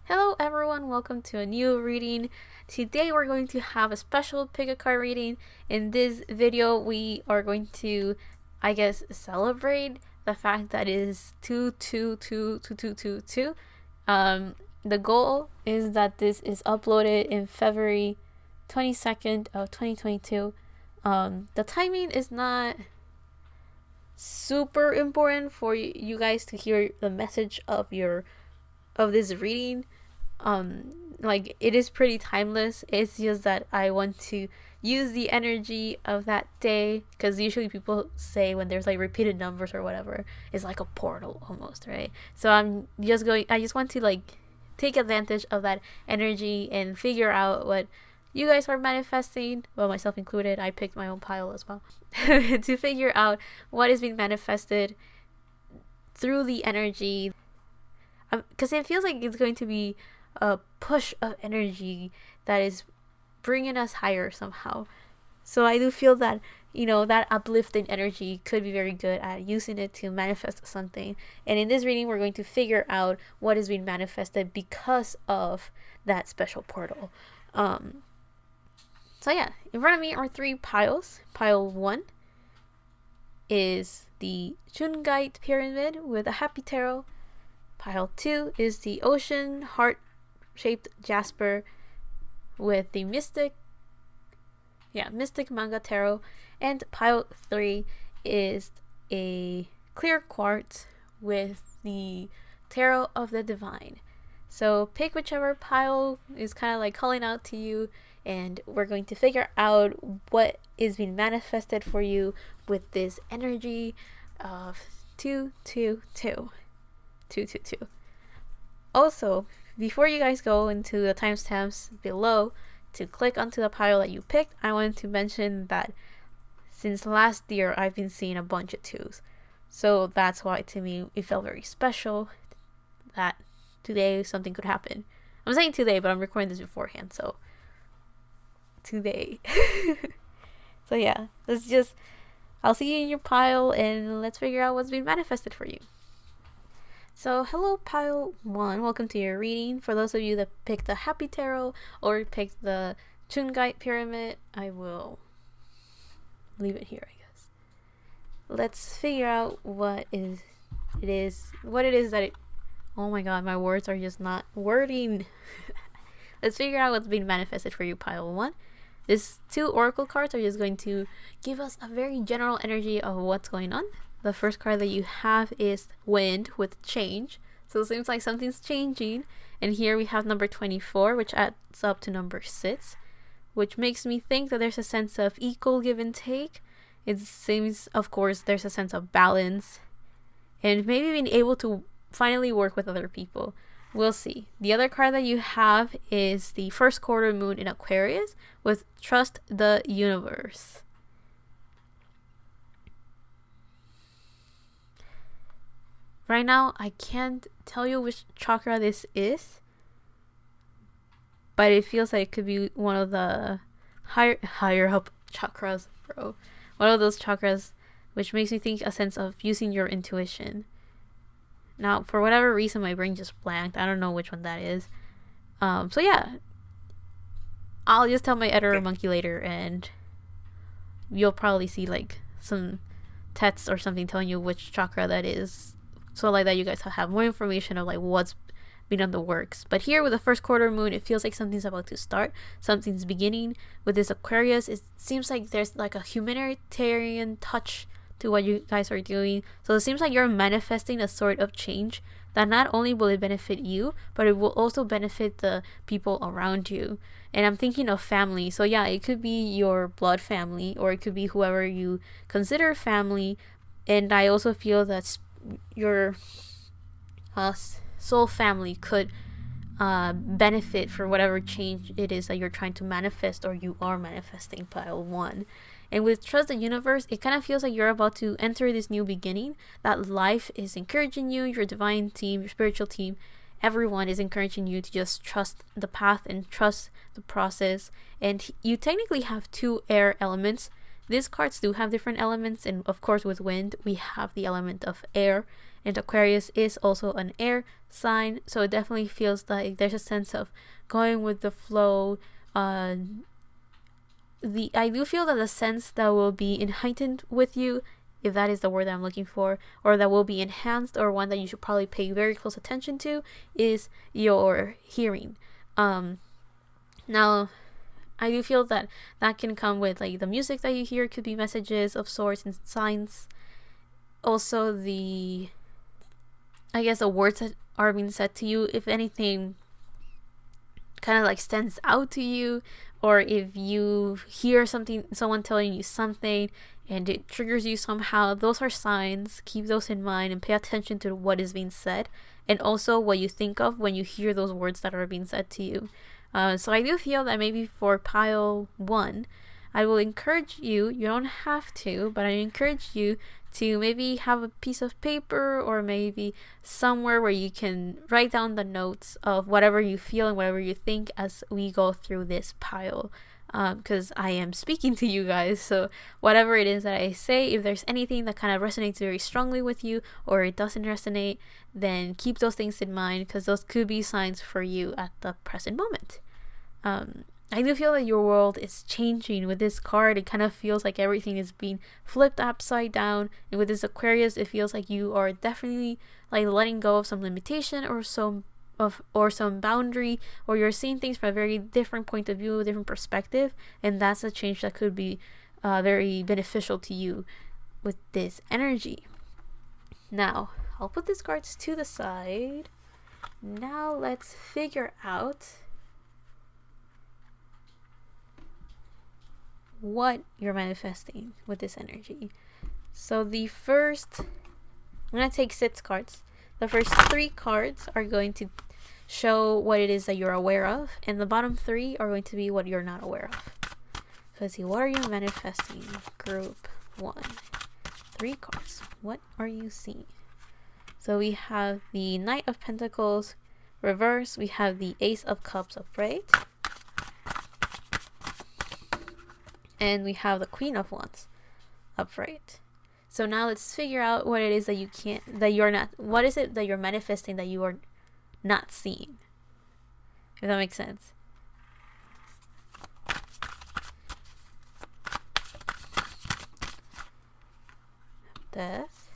Hello everyone, welcome to a new reading. Today we're going to have a special pick a card reading. In this video we are going to, celebrate the fact that it is 2222222. The goal is that this is uploaded in February 22nd of 2022. The timing is not super important for you guys to hear the message of this reading. It is pretty timeless. It's just that I want to use the energy of that day, because usually people say when there's like repeated numbers or whatever, it's like a portal almost, right? So I just want to like take advantage of that energy and figure out what you guys are manifesting, well, myself included. I picked my own pile as well to figure out what is being manifested through the energy, because it feels like it's going to be a push of energy that is bringing us higher somehow. So I do feel that, that uplifting energy could be very good at using it to manifest something. And in this reading, we're going to figure out what is being manifested because of that special portal. In front of me are three piles. Pile 1 is the Chungite Pyramid with a Happy Tarot. Pile 2 is the Ocean Heart-shaped Jasper with the Mystic Manga Tarot. And pile 3 is a Clear Quartz with the Tarot of the Divine. So pick whichever pile is kind of like calling out to you, and we're going to figure out what is being manifested for you with this energy of 222. Also, before you guys go into the timestamps below to click onto the pile that you picked, I wanted to mention that since last year I've been seeing a bunch of 2s. So that's why to me it felt very special that today something could happen. I'm saying today, but I'm recording this beforehand, so today. So yeah, I'll see you in your pile and let's figure out what's being manifested for you. So hello pile 1, welcome to your reading. For those of you that picked the Happy Tarot or picked the Chungite Pyramid, I will leave it here, I guess. Let's figure out what it is that oh my god, my words are just not wording. Let's figure out what's being manifested for you, pile 1. These 2 oracle cards are just going to give us a very general energy of what's going on. The first card that you have is Wind with Change. So it seems like something's changing. And here we have number 24, which adds up to number 6, which makes me think that there's a sense of equal give and take. It seems, of course, there's a sense of balance and maybe being able to finally work with other people. We'll see. The other card that you have is the first quarter moon in Aquarius with Trust the Universe. Right now, I can't tell you which chakra this is, but it feels like it could be one of the higher up chakras, bro. One of those chakras, which makes me think a sense of using your intuition. Now, for whatever reason, my brain just blanked. I don't know which one that is. So yeah, I'll just tell my editor monkey later, and you'll probably see like some text or something telling you which chakra that is. So like that you guys have more information of like what's been on the works. But here with the first quarter moon, it feels like something's about to start. Something's beginning. With this Aquarius, it seems like there's like a humanitarian touch to what you guys are doing. So it seems like you're manifesting a sort of change that not only will it benefit you, but it will also benefit the people around you. And I'm thinking of family. So yeah, it could be your blood family, or it could be whoever you consider family. And I also feel that your soul family could benefit for whatever change it is that you're trying to manifest or you are manifesting, pile 1. And with Trust the Universe, it kind of feels like you're about to enter this new beginning, that life is encouraging you, your divine team, your spiritual team, everyone is encouraging you to just trust the path and trust the process. And you technically have 2 air elements. These cards do have different elements, and of course with wind we have the element of air, and Aquarius is also an air sign, so it definitely feels like there's a sense of going with the flow. I do feel that the sense that will be heightened with you, if that is the word that I'm looking for, or that will be enhanced, or one that you should probably pay very close attention to, is your hearing. Now, I do feel that can come with like the music that you hear could be messages of sorts and signs. Also, the words that are being said to you, if anything kind of like stands out to you, or if you hear someone telling you something and it triggers you somehow, those are signs. Keep those in mind and pay attention to what is being said, and also what you think of when you hear those words that are being said to you. So I do feel that maybe for pile 1, I will encourage you don't have to, but I encourage you to maybe have a piece of paper or maybe somewhere where you can write down the notes of whatever you feel and whatever you think as we go through this pile. Because I am speaking to you guys, so whatever it is that I say, if there's anything that kind of resonates very strongly with you or it doesn't resonate, then keep those things in mind, because those could be signs for you at the present moment. I do feel that your world is changing with this card. It kind of feels like everything is being flipped upside down, and with this Aquarius, it feels like you are definitely like letting go of some limitation or some boundary, or you're seeing things from a very different point of view, a different perspective, and that's a change that could be very beneficial to you with this energy. Now, I'll put these cards to the side. Now let's figure out what you're manifesting with this energy. So I'm going to take 6 cards. The first 3 cards are going to show what it is that you're aware of, and the bottom 3 are going to be what you're not aware of. So let's see, what are you manifesting? Group 1. 3 cards. What are you seeing? So we have the Knight of Pentacles reverse. We have the Ace of Cups upright. And we have the Queen of Wands upright. So now let's figure out what it is that what is it that you're manifesting that you are not seeing? If that makes sense. Death.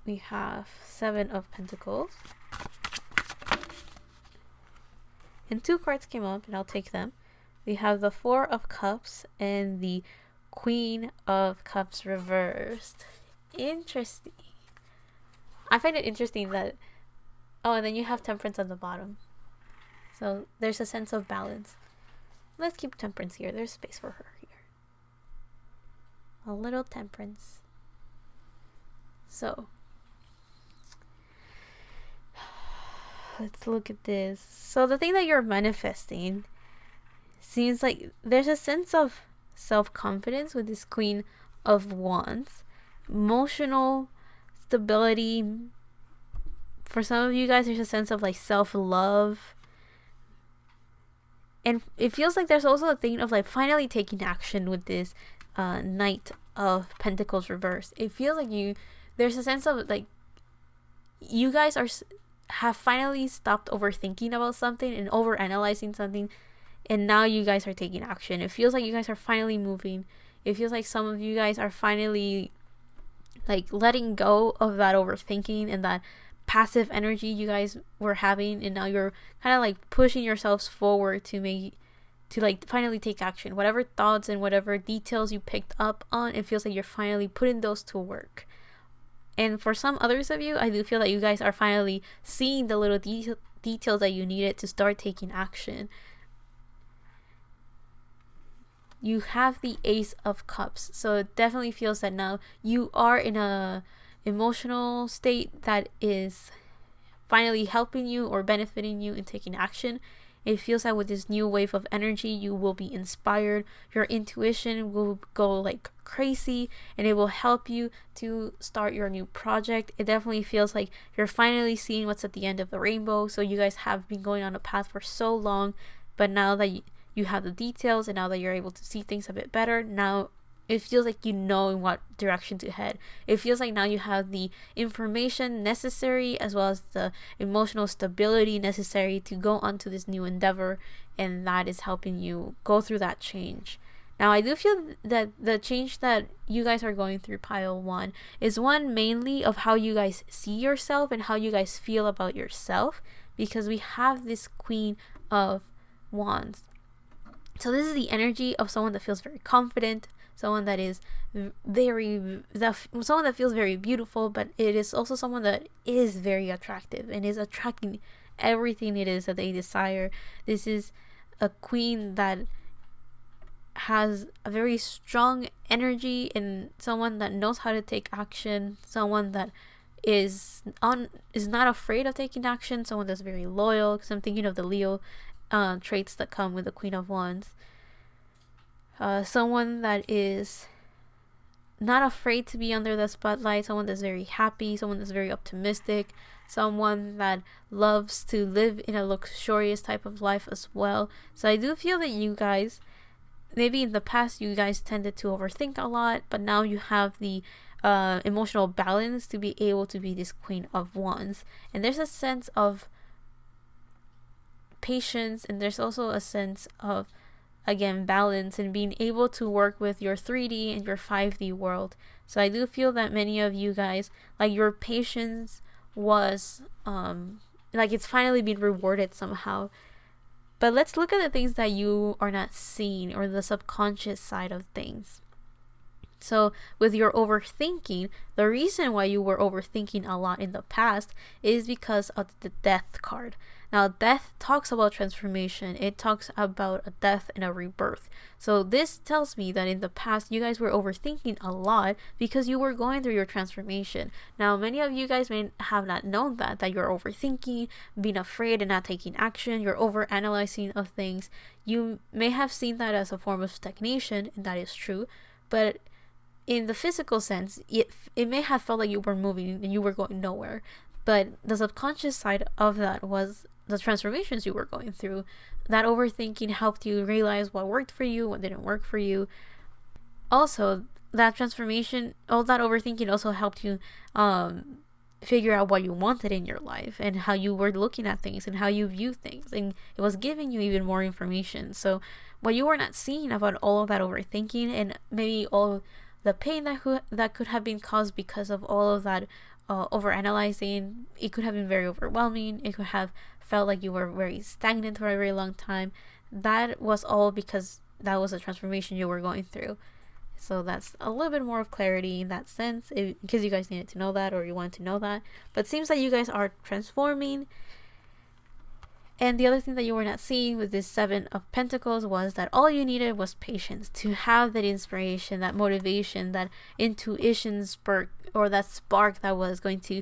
We have 7 of Pentacles. And 2 cards came up, and I'll take them. We have the 4 of Cups and the Queen of Cups reversed. Interesting. I find it interesting that... Oh, and then you have Temperance on the bottom. So there's a sense of balance. Let's keep Temperance here. There's space for her here. A little Temperance. So... let's look at this. So the thing that you're manifesting seems like there's a sense of self-confidence with this Queen of Wands. Emotional stability. For some of you guys, there's a sense of like self-love. And it feels like there's also a thing of like finally taking action with this Knight of Pentacles reverse. It feels like there's a sense of like you guys have finally stopped overthinking about something and overanalyzing something, and now you guys are taking action. It feels like you guys are finally moving. It feels like some of you guys are finally like letting go of that overthinking and that passive energy you guys were having, and now you're kind of like pushing yourselves forward to like finally take action. Whatever thoughts and whatever details you picked up on, it feels like you're finally putting those to work. And for some others of you, I do feel that you guys are finally seeing the little details that you needed to start taking action. You have the Ace of Cups, so it definitely feels that now you are in a emotional state that is finally helping you or benefiting you in taking action. It feels like with this new wave of energy, you will be inspired. Your intuition will go like crazy, and it will help you to start your new project. It definitely feels like you're finally seeing what's at the end of the rainbow. So you guys have been going on a path for so long, but now that you have the details, and now that you're able to see things a bit better, now it feels like you know in what direction to head. It feels like now you have the information necessary as well as the emotional stability necessary to go onto this new endeavor, and that is helping you go through that change. Now, I do feel that the change that you guys are going through, pile 1, is one mainly of how you guys see yourself and how you guys feel about yourself, because we have this Queen of Wands. So this is the energy of someone that feels very confident, someone that is someone that feels very beautiful, but it is also someone that is very attractive and is attracting everything it is that they desire. This is a queen that has a very strong energy and someone that knows how to take action, someone that is not afraid of taking action, someone that's very loyal, because I'm thinking of the Leo traits that come with the Queen of Wands. Someone that is not afraid to be under the spotlight, someone that's very happy, someone that's very optimistic, someone that loves to live in a luxurious type of life as well. So I do feel that you guys, maybe in the past you guys tended to overthink a lot, but now you have the emotional balance to be able to be this Queen of Wands. And there's a sense of patience, and there's also a sense of, again, balance and being able to work with your 3D and your 5D world. So I do feel that many of you guys, like, your patience was like it's finally been rewarded somehow. But let's look at the things that you are not seeing, or the subconscious side of things. So with your overthinking, the reason why you were overthinking a lot in the past is because of the Death card. Now, Death talks about transformation. It talks about a death and a rebirth. So this tells me that in the past, you guys were overthinking a lot because you were going through your transformation. Now, many of you guys may have not known that you're overthinking, being afraid and not taking action. You're overanalyzing of things. You may have seen that as a form of stagnation, and that is true. But in the physical sense, it may have felt like you were moving and you were going nowhere. But the subconscious side of that was the transformations you were going through. That overthinking helped you realize what worked for you, what didn't work for you. Also, that transformation, all that overthinking also helped you figure out what you wanted in your life and how you were looking at things and how you view things. And it was giving you even more information. So what you were not seeing about all of that overthinking, and maybe all the pain that could have been caused because of all of that overanalyzing, it could have been very overwhelming. It could have felt like you were very stagnant for a very long time. That was all because that was a transformation you were going through. So that's a little bit more of clarity in that sense, because you guys needed to know that, or you wanted to know that. But it seems like you guys are transforming. And the other thing that you were not seeing with this 7 of Pentacles was that all you needed was patience to have that inspiration, that motivation, that intuition spark, or that spark that was going to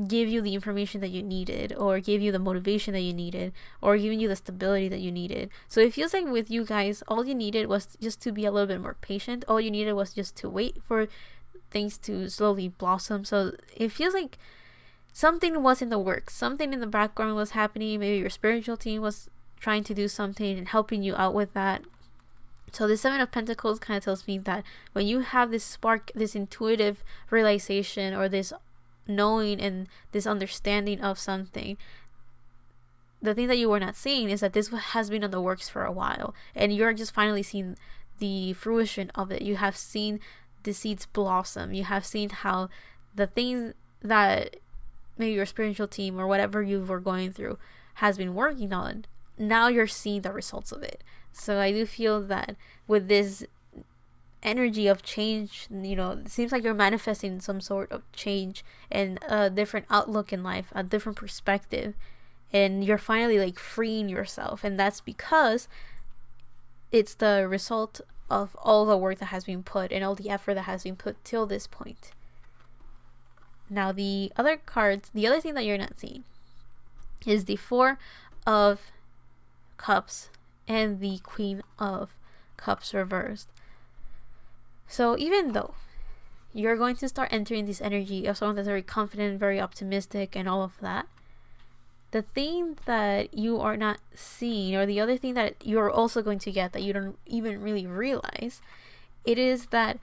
give you the information that you needed, or give you the motivation that you needed, or giving you the stability that you needed. So it feels like with you guys, all you needed was just to be a little bit more patient. All you needed was just to wait for things to slowly blossom. So it feels like something was in the works, something in the background was happening. Maybe your spiritual team was trying to do something and helping you out with that. So the 7 of Pentacles kind of tells me that when you have this spark, this intuitive realization, or this knowing and this understanding of something, the thing that you were not seeing is that this has been on the works for a while, and you're just finally seeing the fruition of it. You have seen the seeds blossom. You have seen how the things that maybe your spiritual team or whatever you were going through has been working on, now you're seeing the results of it. So I do feel that with this energy of change, it seems like you're manifesting some sort of change and a different outlook in life, a different perspective, and you're finally like freeing yourself. And that's because it's the result of all the work that has been put and all the effort that has been put till this point. Now the other cards, the other thing that you're not seeing is the 4 of Cups and the Queen of Cups reversed. So even though you're going to start entering this energy of someone that's very confident, very optimistic, and all of that, the thing that you are not seeing, or the other thing that you're also going to get that you don't even really realize, it is that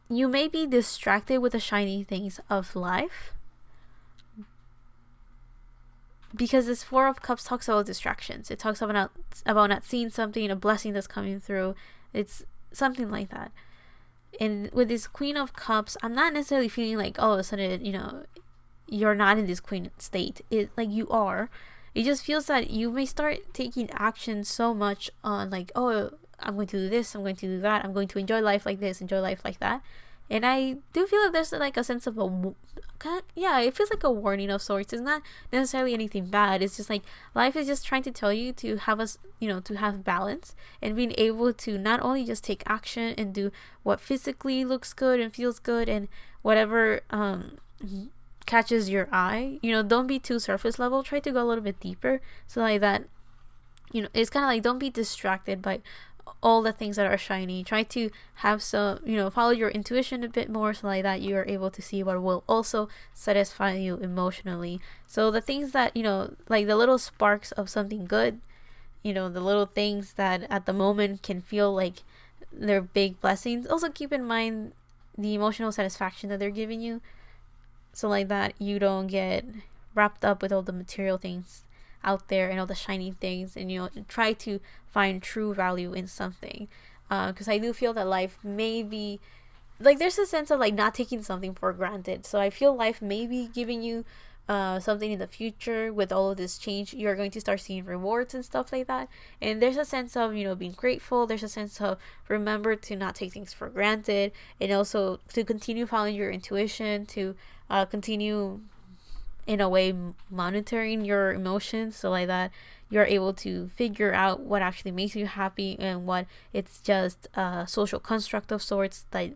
you may be distracted with the shiny things of life, because this Four of Cups talks about distractions. It talks about not seeing something, a blessing that's coming through. It's something like that. And with this Queen of Cups, I'm not necessarily feeling like all of a sudden, you're not in this queen state. It like you are. It just feels that you may start taking action so much on like, oh, I'm going to do this, I'm going to do that, I'm going to enjoy life like this, enjoy life like that. And I do feel like there's like a sense of it feels like a warning of sorts. It's not necessarily anything bad. It's just like life is just trying to tell you to have us, to have balance and being able to not only just take action and do what physically looks good and feels good and whatever catches your eye. Don't be too surface level. Try to go a little bit deeper. So like that, it's kind of like don't be distracted by all the things that are shiny. Try to have some, follow your intuition a bit more, so like that you are able to see what will also satisfy you emotionally. So the things that, like the little sparks of something good, the little things that at the moment can feel like they're big blessings, also keep in mind the emotional satisfaction that they're giving you, so like that you don't get wrapped up with all the material things out there and all the shiny things, and try to find true value in something, because I do feel that life may be like, there's a sense of like not taking something for granted. So I feel life may be giving you something in the future. With all of this change, you're going to start seeing rewards and stuff like that, and there's a sense of being grateful. There's a sense of remember to not take things for granted, and also to continue following your intuition, to continue in a way monitoring your emotions, so like that you're able to figure out what actually makes you happy and what it's just a social construct of sorts that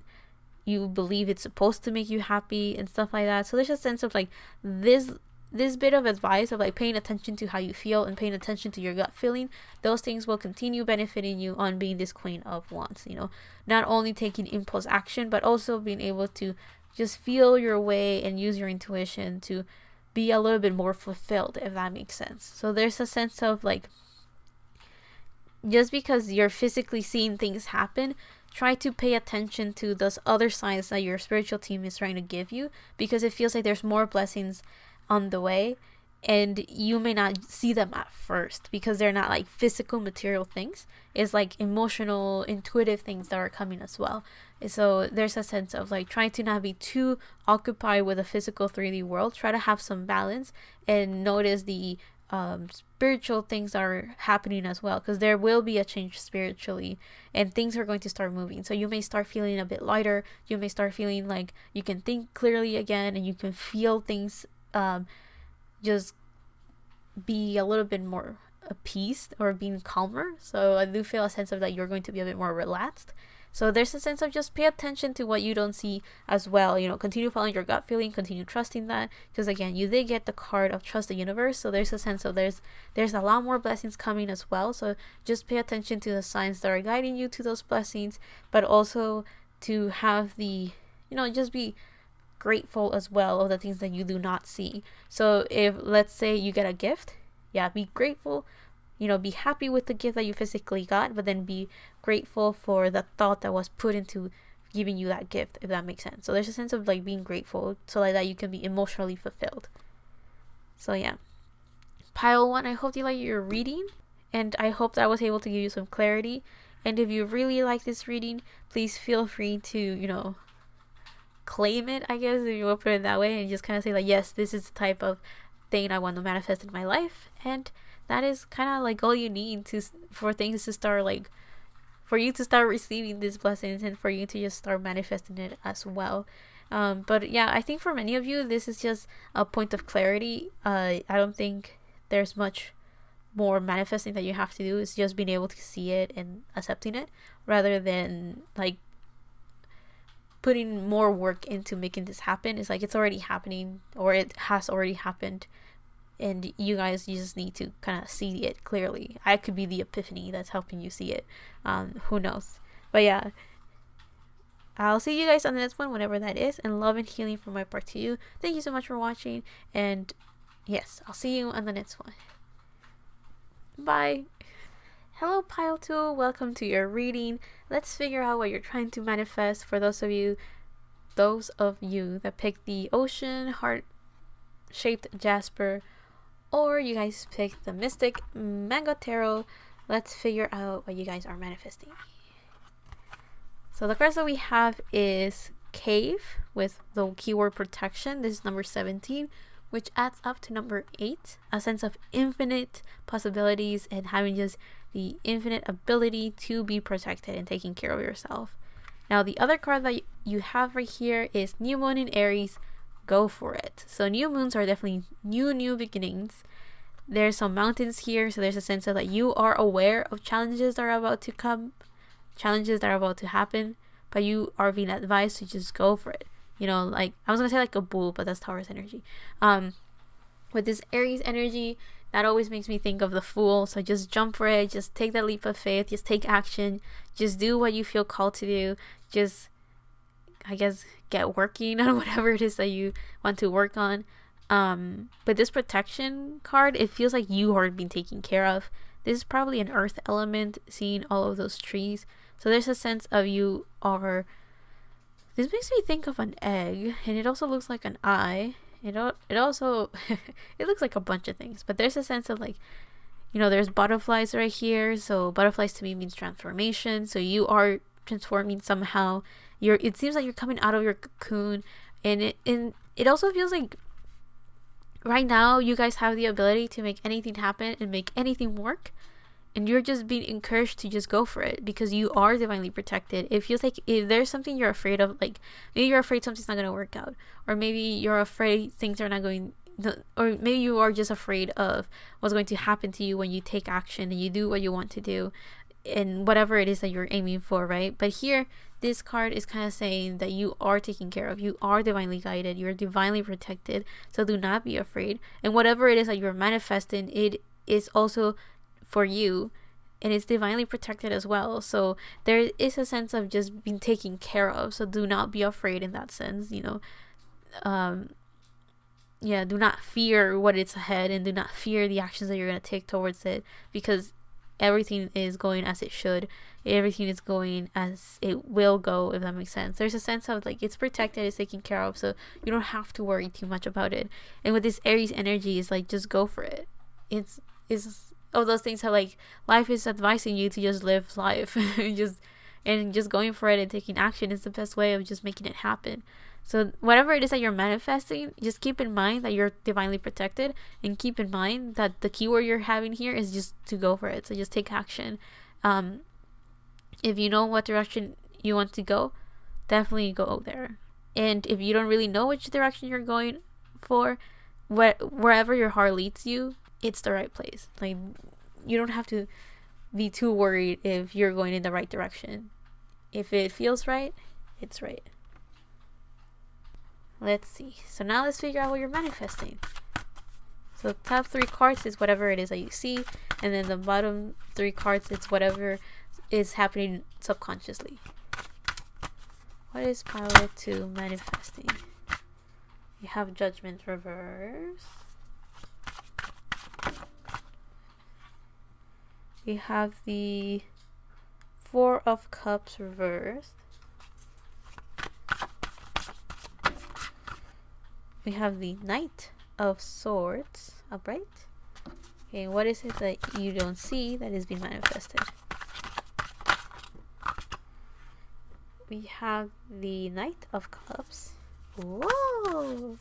you believe it's supposed to make you happy and stuff like that. So there's a sense of like this bit of advice of like paying attention to how you feel and paying attention to your gut feeling. Those things will continue benefiting you on being this Queen of Wands. Not only taking impulse action, but also being able to just feel your way and use your intuition to be a little bit more fulfilled, if that makes sense. So there's a sense of like, just because you're physically seeing things happen, try to pay attention to those other signs that your spiritual team is trying to give you, because it feels like there's more blessings on the way, and you may not see them at first because they're not like physical material things. It's like emotional, intuitive things that are coming as well. So there's a sense of like trying to not be too occupied with the physical 3D world. Try to have some balance and notice the spiritual things are happening as well, because there will be a change spiritually and things are going to start moving. So you may start feeling a bit lighter. You may start feeling like you can think clearly again, and you can feel things just be a little bit more appeased or being calmer. So I do feel a sense of that you're going to be a bit more relaxed. So there's a sense of just pay attention to what you don't see as well. Continue following your gut feeling, continue trusting that, because again, you did get the card of trust the universe. So there's a sense of there's a lot more blessings coming as well. So just pay attention to the signs that are guiding you to those blessings, but also to have the, just be grateful as well of the things that you do not see. So if let's say you get a gift, be grateful, be happy with the gift that you physically got, but then be grateful for the thought that was put into giving you that gift, if that makes sense. So there's a sense of like being grateful, so like that you can be emotionally fulfilled. So yeah, pile 1, I hope you like your reading, and I hope that I was able to give you some clarity. And if you really like this reading, please feel free to claim it, I guess, if you will put it that way, and just kind of say like, yes, this is the type of thing I want to manifest in my life. And that is kind of like all you need for things to start, like for you to start receiving these blessings and for you to just start manifesting it as well. But yeah, I think for many of you this is just a point of clarity. I don't think there's much more manifesting that you have to do. It's just being able to see it and accepting it, rather than like putting more work into making this happen. It's like it's already happening, or it has already happened, and you just need to kind of see it clearly. I could be the epiphany that's helping you see it. Who knows? But yeah, I'll see you guys on the next one, whenever that is, and love and healing from my part to you. Thank you so much for watching, and yes, I'll see you on the next one. Bye. Hello, Pile 2. Welcome to your reading. Let's figure out what you're trying to manifest. For those of you that picked the ocean heart-shaped jasper, or you guys picked the Mystic Mango Tarot, let's figure out what you guys are manifesting. So the cards that we have is Cave with the keyword protection. This is number 17, which adds up to number 8, a sense of infinite possibilities and having just the infinite ability to be protected and taking care of yourself. Now the other card that you have right here is New Moon in Aries. Go for it. So new moons are definitely new beginnings. There's some mountains here, so there's a sense of that you are aware of challenges that are about to come, challenges that are about to happen, but you are being advised to just go for it. You know, like I was gonna say like a bull, but that's Taurus energy. With this Aries energy, that always makes me think of the Fool. So just jump for it, just take that leap of faith, just take action, just do what you feel called to do. Just, I guess, get working on whatever it is that you want to work on. But this protection card, it feels like you are being taken care of. This is probably an earth element, seeing all of those trees. So there's a sense of you are. This makes me think of an egg, and it also looks like an eye. It also it looks like a bunch of things, but there's a sense of like, you know, there's butterflies right here. So butterflies to me means transformation. So you are transforming somehow. It seems like you're coming out of your cocoon, and it also feels like right now you guys have the ability to make anything happen and make anything work. And you're just being encouraged to just go for it because you are divinely protected. It feels like if there's something you're afraid of, like maybe you're afraid something's not going to work out, or maybe you're afraid things are not going, or maybe you are just afraid of what's going to happen to you when you take action and you do what you want to do and whatever it is that you're aiming for, right? But here, this card is kind of saying that you are taken care of. You are divinely guided. You're divinely protected. So do not be afraid. And whatever it is that you're manifesting, it is also for you, and it's divinely protected as well. So there is a sense of just being taken care of. So do not be afraid in that sense, you know. Do not fear what is ahead, and do not fear the actions that you're going to take towards it, because everything is going as it should. Everything is going as it will go, if that makes sense. There's a sense of like it's protected, it's taken care of, so you don't have to worry too much about it. And with this Aries energy, it's like just go for it. It's of those things how like life is advising you to just live life and just going for it and taking action is the best way of just making it happen. So whatever it is that you're manifesting, just keep in mind that you're divinely protected, and keep in mind that the keyword you're having here is just to go for it. So just take action. If you know what direction you want to go, definitely go there. And if you don't really know which direction you're going for, wherever your heart leads you, it's the right place. Like, you don't have to be too worried if you're going in the right direction. If it feels right, it's right. Let's see. So now let's figure out what you're manifesting. So top 3 cards is whatever it is that you see, and then the bottom 3 cards, it's whatever is happening subconsciously. What is Pile 2 manifesting? You have Judgment reverse. We have the 4 of Cups reversed. We have the Knight of Swords upright. Okay, what is it that you don't see that is being manifested? We have the Knight of Cups. Whoa!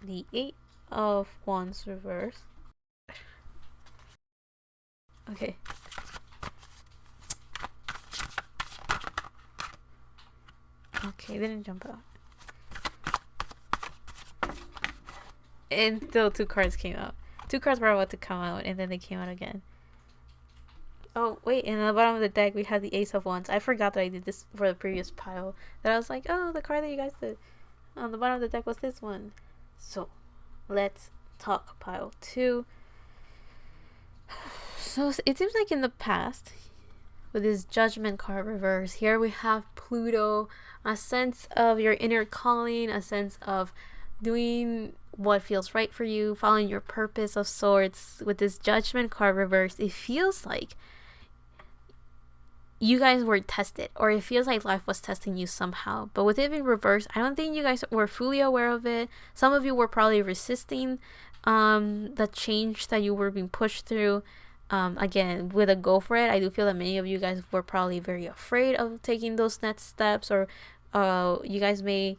The 8 of Wands reverse. Okay. Okay, didn't jump out. And still 2 cards came out. 2 cards were about to come out, and then they came out again. Oh, wait, and at the bottom of the deck, we had the Ace of Wands. I forgot that I did this for the previous pile. That I was like, oh, the card that you guys did on the bottom of the deck was this one. So, let's talk Pile 2. So, it seems like in the past, with this Judgment card reverse, here we have Pluto, a sense of your inner calling, a sense of doing what feels right for you, following your purpose of sorts. With this Judgment card reversed, it feels like you guys were tested, or it feels like life was testing you somehow. But with it being reversed, I don't think you guys were fully aware of it. Some of you were probably resisting the change that you were being pushed through. Again, with a go for it, I do feel that many of you guys were probably very afraid of taking those next steps, or you guys may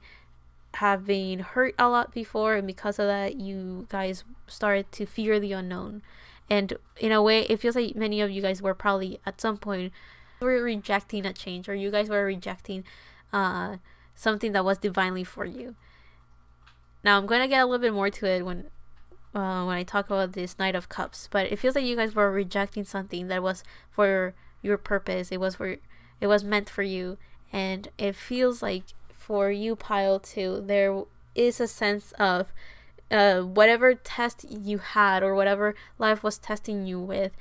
have been hurt a lot before, and because of that, you guys started to fear the unknown. And in a way, it feels like many of you guys were probably at some point were rejecting a change, or you guys were rejecting something that was divinely for you. Now I'm going to get a little bit more to it when I talk about this Knight of Cups, but it feels like you guys were rejecting something that was for your purpose. It was meant for you, and it feels like for you, Pile 2, there is a sense of whatever test you had, or whatever life was testing you with.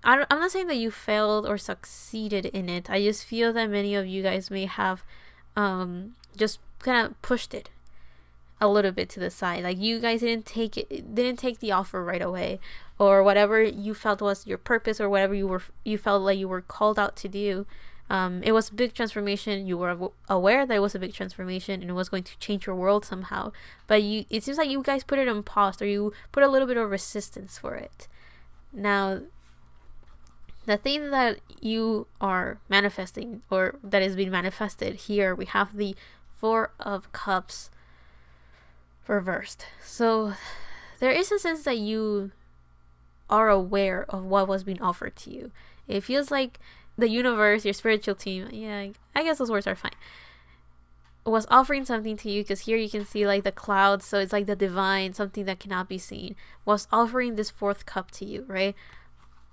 I'm not saying that you failed or succeeded in it. I just feel that many of you guys may have just kind of pushed it a little bit to the side. Like, you guys didn't take the offer right away, or whatever you felt was your purpose, or whatever you felt like you were called out to do. It was a big transformation. You were aware that it was a big transformation and it was going to change your world somehow. But it seems like you guys put it on pause, or you put a little bit of resistance for it. Now, the thing that you are manifesting, or that is being manifested here, we have the Four of Cups reversed. So there is a sense that you are aware of what was being offered to you. It feels like the universe, your spiritual team, yeah, I guess those words are fine, was offering something to you, because here you can see like the clouds, so it's like the divine, something that cannot be seen, was offering this fourth cup to you, right?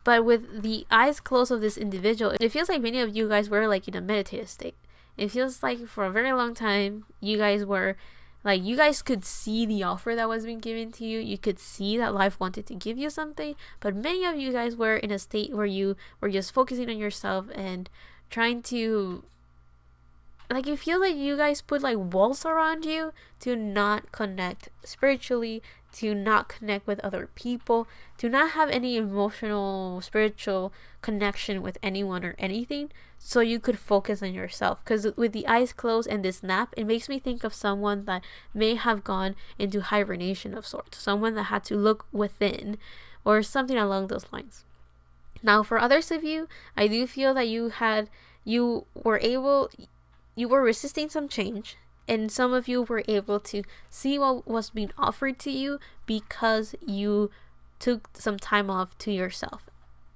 But with the eyes closed of this individual, it feels like many of you guys were like in a meditative state. It feels like for a very long time, you guys were like, you guys could see the offer that was being given to you. You could see that life wanted to give you something. But many of you guys were in a state where you were just focusing on yourself and trying to, like, you feel like you guys put like walls around you to not connect spiritually, to not connect with other people, to not have any emotional, spiritual connection with anyone or anything, so you could focus on yourself. Because with the eyes closed and this nap, it makes me think of someone that may have gone into hibernation of sorts, someone that had to look within, or something along those lines. Now, for others of you, I do feel that you were resisting some change, and some of you were able to see what was being offered to you because you took some time off to yourself.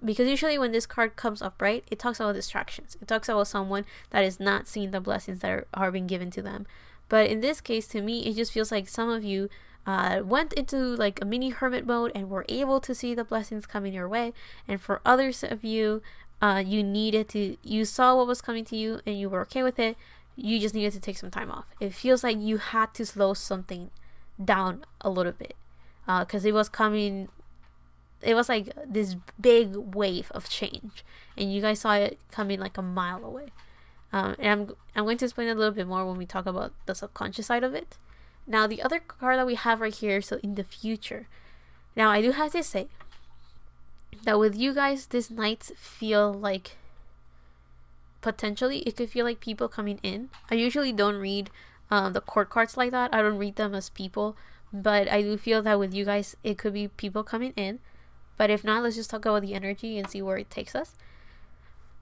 Because usually when this card comes up, right, it talks about distractions. It talks about someone that is not seeing the blessings that are being given to them. But in this case, to me, it just feels like some of you went into like a mini hermit mode and were able to see the blessings coming your way. And for others of you, you saw what was coming to you and you were okay with it. You just needed to take some time off. It feels like you had to slow something down a little bit, because it was coming. It was like this big wave of change, and you guys saw it coming like a mile away. And I'm going to explain a little bit more when we talk about the subconscious side of it. Now, the other card that we have right here, so in the future. Now, I do have to say that with you guys, these nights feel like, potentially, it could feel like people coming in. I usually don't read the court cards like that. I don't read them as people, but I do feel that with you guys, it could be people coming in. But if not, let's just talk about the energy and see where it takes us.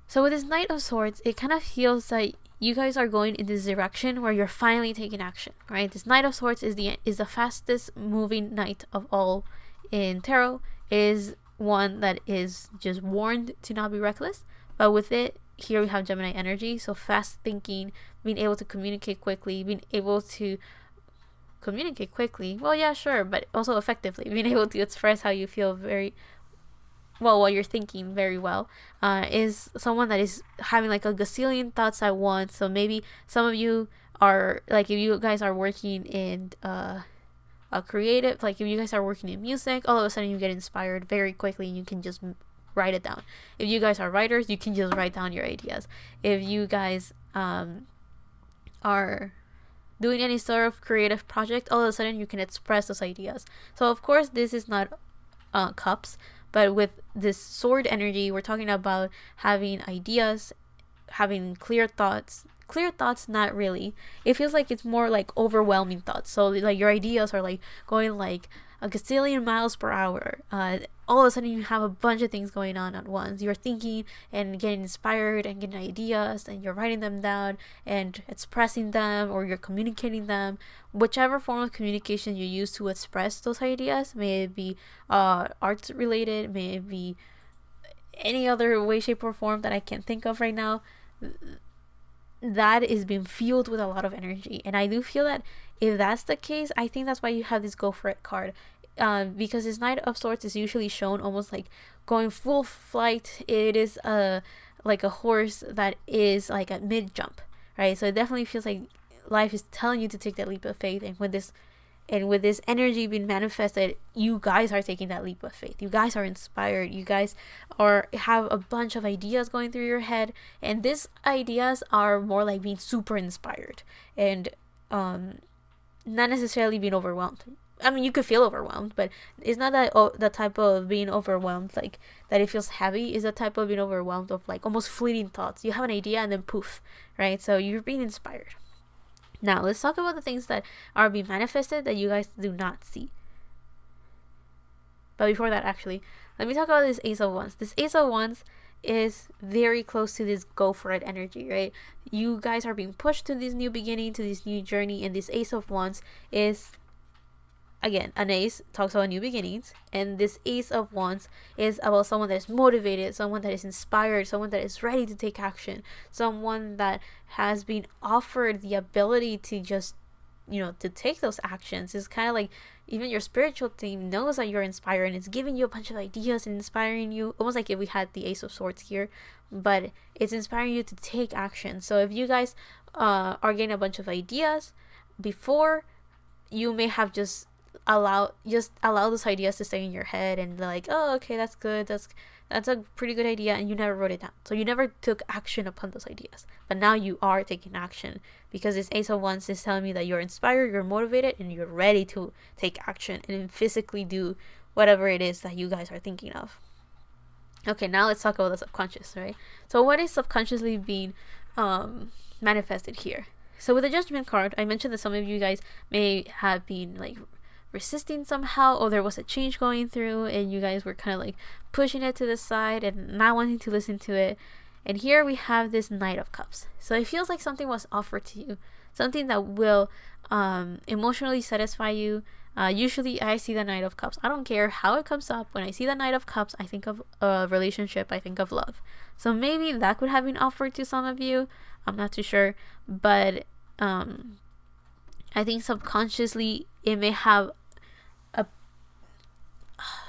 So with this Knight of Swords, it kind of feels like you guys are going in this direction where you're finally taking action, right? This Knight of Swords is the fastest moving knight of all in tarot. It is one that is just warned to not be reckless, but with it, here we have Gemini energy, so fast thinking, being able to communicate quickly, well, yeah, sure, but also effectively, being able to express how you feel very well while you're thinking very well, is someone that is having like a gazillion thoughts at once. So maybe some of you are like, if you guys are working in a creative, like if you guys are working in music, all of a sudden you get inspired very quickly and you can just write it down. If you guys are writers, you can just write down your ideas. If you guys are doing any sort of creative project, all of a sudden you can express those ideas. So of course this is not cups, but with this sword energy, we're talking about having ideas, having clear thoughts. Clear thoughts, not really. It feels like it's more like overwhelming thoughts. So like your ideas are like going like a gazillion miles per hour. All of a sudden you have a bunch of things going on at once. You're thinking and getting inspired and getting ideas, and you're writing them down and expressing them, or you're communicating them. Whichever form of communication you use to express those ideas, may it be arts related, may it be any other way, shape, or form that I can't think of right now, that is being fueled with a lot of energy. And I do feel that if that's the case, I think that's why you have this go for it card, because this Knight of Swords is usually shown almost like going full flight. It is like a horse that is like a mid jump, right? So it definitely feels like life is telling you to take that leap of faith. And with this energy being manifested, you guys are taking that leap of faith. You guys are inspired. You guys have a bunch of ideas going through your head, and these ideas are more like being super inspired and not necessarily being overwhelmed. I mean, you could feel overwhelmed, but it's not that the type of being overwhelmed like that it feels heavy. Is the type of being overwhelmed of like almost fleeting thoughts. You have an idea and then poof, right? So you're being inspired. Now, let's talk about the things that are being manifested that you guys do not see. But before that, actually, let me talk about this Ace of Wands. This Ace of Wands is very close to this go for it energy, right? You guys are being pushed to this new beginning, to this new journey, and this Ace of Wands is, again, an ace talks about new beginnings, and this Ace of Wands is about someone that is motivated, someone that is inspired, someone that is ready to take action, someone that has been offered the ability to just, to take those actions. It's kind of like even your spiritual team knows that you're inspired, and it's giving you a bunch of ideas and inspiring you, almost like if we had the Ace of Swords here, but it's inspiring you to take action. So if you guys are getting a bunch of ideas before, you may have just allow those ideas to stay in your head, and like, oh, okay, that's good, that's a pretty good idea, and you never wrote it down, so you never took action upon those ideas. But now you are taking action, because this Ace of Wands is telling me that you're inspired, you're motivated, and you're ready to take action and physically do whatever it is that you guys are thinking of. Okay, now let's talk about the subconscious, right? So what is subconsciously being manifested here? So with the Judgment card, I mentioned that some of you guys may have been like resisting somehow, or there was a change going through and you guys were kind of like pushing it to the side and not wanting to listen to it. And here we have this Knight of Cups. So it feels like something was offered to you, something that will emotionally satisfy you. Usually I see the Knight of Cups, I don't care how it comes up, when I see the Knight of Cups, I think of a relationship, I think of love. So maybe that could have been offered to some of you, I'm not too sure, but I think subconsciously it may have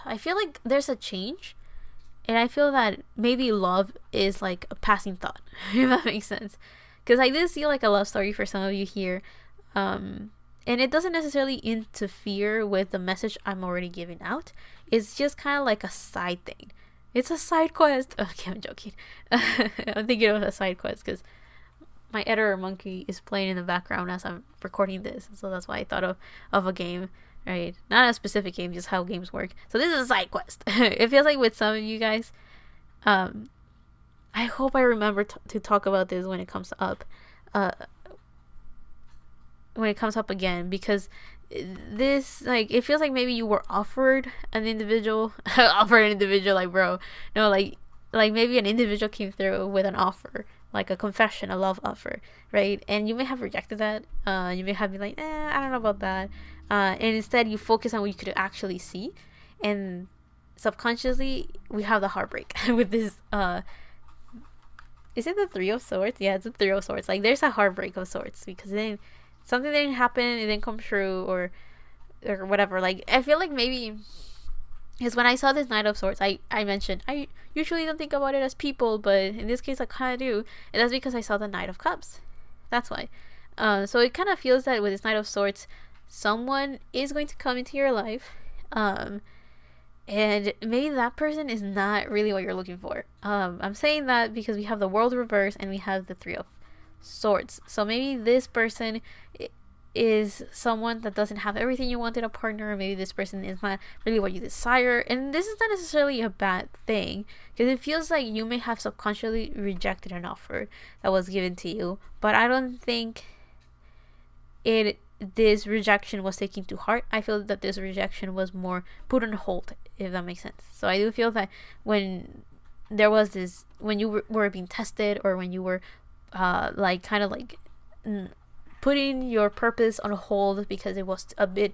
I feel like there's a change, and I feel that maybe love is like a passing thought, if that makes sense, because I did see like a love story for some of you here, and it doesn't necessarily interfere with the message I'm already giving out. It's just kind of like a side thing. It's a side quest. Okay, I'm joking. I'm thinking of a side quest because my editor monkey is playing in the background as I'm recording this, so that's why I thought of a game. Right, not a specific game, just how games work. So this is a side quest. It feels like with some of you guys, I hope I remember to talk about this when it comes up, again, because this, like, it feels like maybe you were offered an individual, like, bro, no, like maybe an individual came through with an offer, like a confession, a love offer, right? And you may have rejected that. You may have been like, I don't know about that. And instead you focus on what you could actually see, and subconsciously we have the heartbreak with this is it the Three of Swords? Yeah, it's the Three of Swords. Like, there's a heartbreak of sorts because then something didn't happen, it didn't come true, or whatever. Like, I feel like maybe because when I saw this Knight of Swords, I mentioned I usually don't think about it as people, but in this case I kind of do, and that's because I saw the Knight of Cups. That's why. So it kind of feels that with this Knight of Swords, someone is going to come into your life, and maybe that person is not really what you're looking for. I'm saying that because we have the World reverse and we have the Three of Swords. So maybe this person is someone that doesn't have everything you want in a partner, or maybe this person is not really what you desire. And this is not necessarily a bad thing, because it feels like you may have subconsciously rejected an offer that was given to you, but I don't think this rejection was taken to heart. I feel that this rejection was more put on hold, if that makes sense. So I do feel that when there was this, when you were being tested, or when you were putting your purpose on hold because it was a big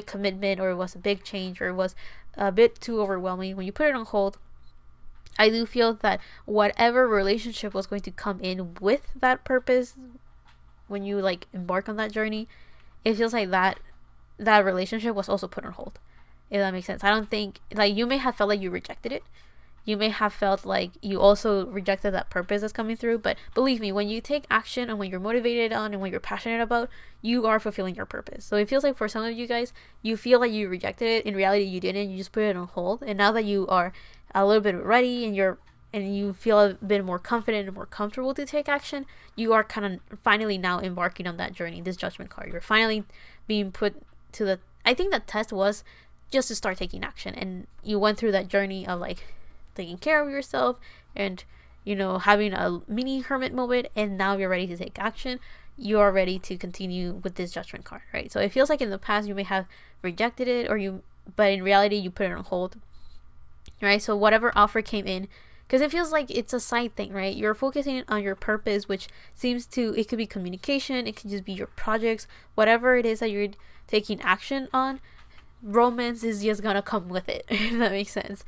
commitment, or it was a big change, or it was a bit too overwhelming, when you put it on hold, I do feel that whatever relationship was going to come in with that purpose, when you like embark on that journey, it feels like that relationship was also put on hold, if that makes sense. I don't think, like, you may have felt like you rejected it, you may have felt like you also rejected that purpose that's coming through, but believe me, when you take action and when you're motivated on and when you're passionate about, you are fulfilling your purpose. So it feels like for some of you guys, you feel like you rejected it. In reality, you didn't. You just put it on hold. And now that you are a little bit ready and you feel a bit more confident and more comfortable to take action, you are kind of finally now embarking on that journey, this judgment card. You're finally being put to the, I think that test was just to start taking action, and you went through that journey of like taking care of yourself and, you know, having a mini hermit moment, and now you're ready to take action. You are ready to continue with this judgment card, right? So it feels like in the past you may have rejected it, but in reality you put it on hold, right? So whatever offer came in, because it feels like it's a side thing, right? You're focusing on your purpose, which it could be communication, it could just be your projects, whatever it is that you're taking action on. Romance is just gonna come with it, if that makes sense.